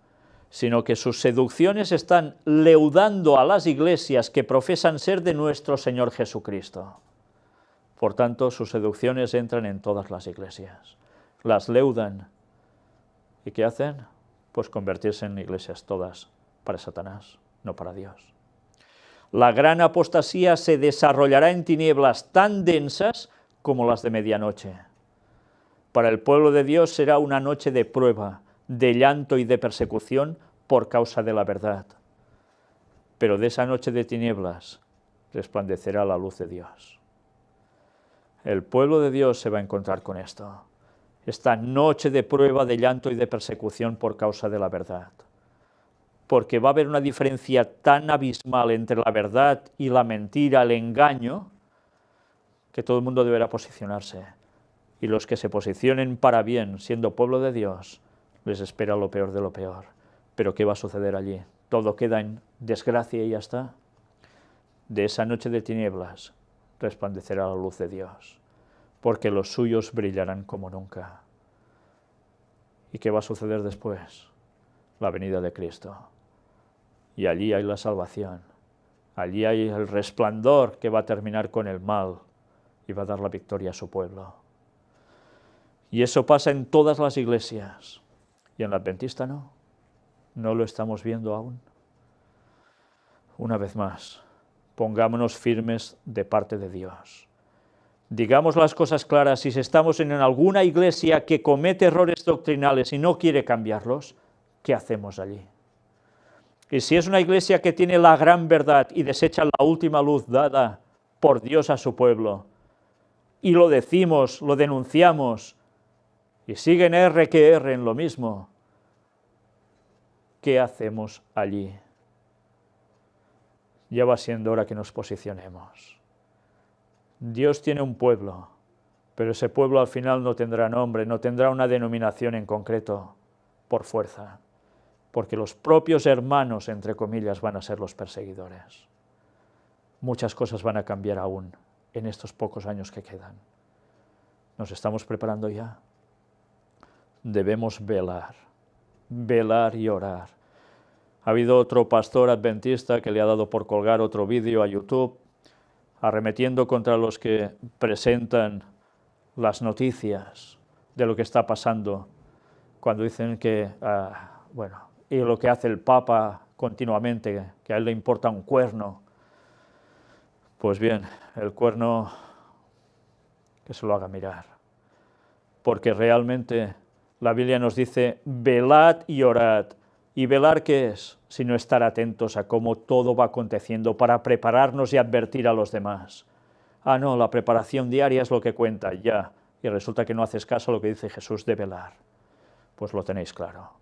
sino que sus seducciones están leudando a las iglesias que profesan ser de nuestro Señor Jesucristo. Por tanto, sus seducciones entran en todas las iglesias, las leudan. ¿Y qué hacen? Pues convertirse en iglesias todas para Satanás, no para Dios. La gran apostasía se desarrollará en tinieblas tan densas como las de medianoche. Para el pueblo de Dios será una noche de prueba, de llanto y de persecución por causa de la verdad. Pero de esa noche de tinieblas resplandecerá la luz de Dios. El pueblo de Dios se va a encontrar con esto. Esta noche de prueba, de llanto y de persecución por causa de la verdad. Porque va a haber una diferencia tan abismal entre la verdad y la mentira, el engaño, que todo el mundo deberá posicionarse. Y los que se posicionen para bien, siendo pueblo de Dios, les espera lo peor de lo peor. Pero ¿qué va a suceder allí? Todo queda en desgracia y ya está. De esa noche de tinieblas resplandecerá la luz de Dios, porque los suyos brillarán como nunca. ¿Y qué va a suceder después? La venida de Cristo. Y allí hay la salvación. Allí hay el resplandor que va a terminar con el mal y va a dar la victoria a su pueblo. Y eso pasa en todas las iglesias. ¿Y en la adventista no? ¿No lo estamos viendo aún? Una vez más, pongámonos firmes de parte de Dios. Digamos las cosas claras. Si estamos en alguna iglesia que comete errores doctrinales y no quiere cambiarlos, ¿qué hacemos allí? Y si es una iglesia que tiene la gran verdad y desecha la última luz dada por Dios a su pueblo, y lo decimos, lo denunciamos, y siguen R que R en lo mismo, ¿qué hacemos allí? Ya va siendo hora que nos posicionemos. Dios tiene un pueblo, pero ese pueblo al final no tendrá nombre, no tendrá una denominación en concreto, por fuerza, porque los propios hermanos, entre comillas, van a ser los perseguidores. Muchas cosas van a cambiar aún en estos pocos años que quedan. ¿Nos estamos preparando ya? Debemos velar, velar y orar. Ha habido otro pastor adventista que le ha dado por colgar otro vídeo a YouTube, arremetiendo contra los que presentan las noticias de lo que está pasando, cuando dicen que, y lo que hace el Papa continuamente, que a él le importa un cuerno. Pues bien, el cuerno que se lo haga mirar, porque realmente la Biblia nos dice, velad y orad. ¿Y velar qué es? Sino estar atentos a cómo todo va aconteciendo para prepararnos y advertir a los demás. Ah, no, la preparación diaria es lo que cuenta, ya. Y resulta que no haces caso a lo que dice Jesús de velar. Pues lo tenéis claro.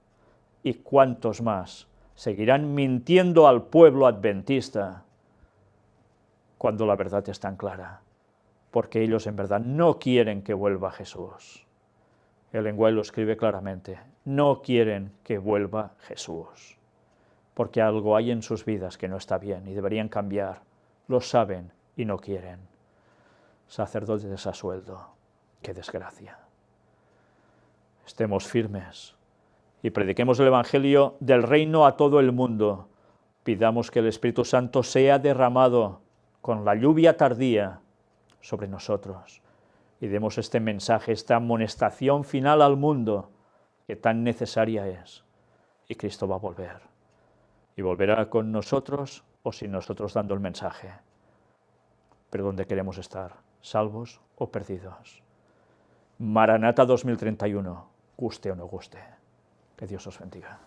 ¿Y cuántos más seguirán mintiendo al pueblo adventista cuando la verdad es tan clara? Porque ellos en verdad no quieren que vuelva Jesús. El lenguaje lo escribe claramente. No quieren que vuelva Jesús, porque algo hay en sus vidas que no está bien y deberían cambiar. Lo saben y no quieren. Sacerdotes a sueldo. ¡Qué desgracia! Estemos firmes y prediquemos el Evangelio del reino a todo el mundo. Pidamos que el Espíritu Santo sea derramado con la lluvia tardía sobre nosotros y demos este mensaje, esta amonestación final al mundo que tan necesaria es. Y Cristo va a volver. Y volverá con nosotros o sin nosotros dando el mensaje. Pero ¿dónde queremos estar? ¿Salvos o perdidos? Maranata 2031, guste o no guste. Que Dios os bendiga.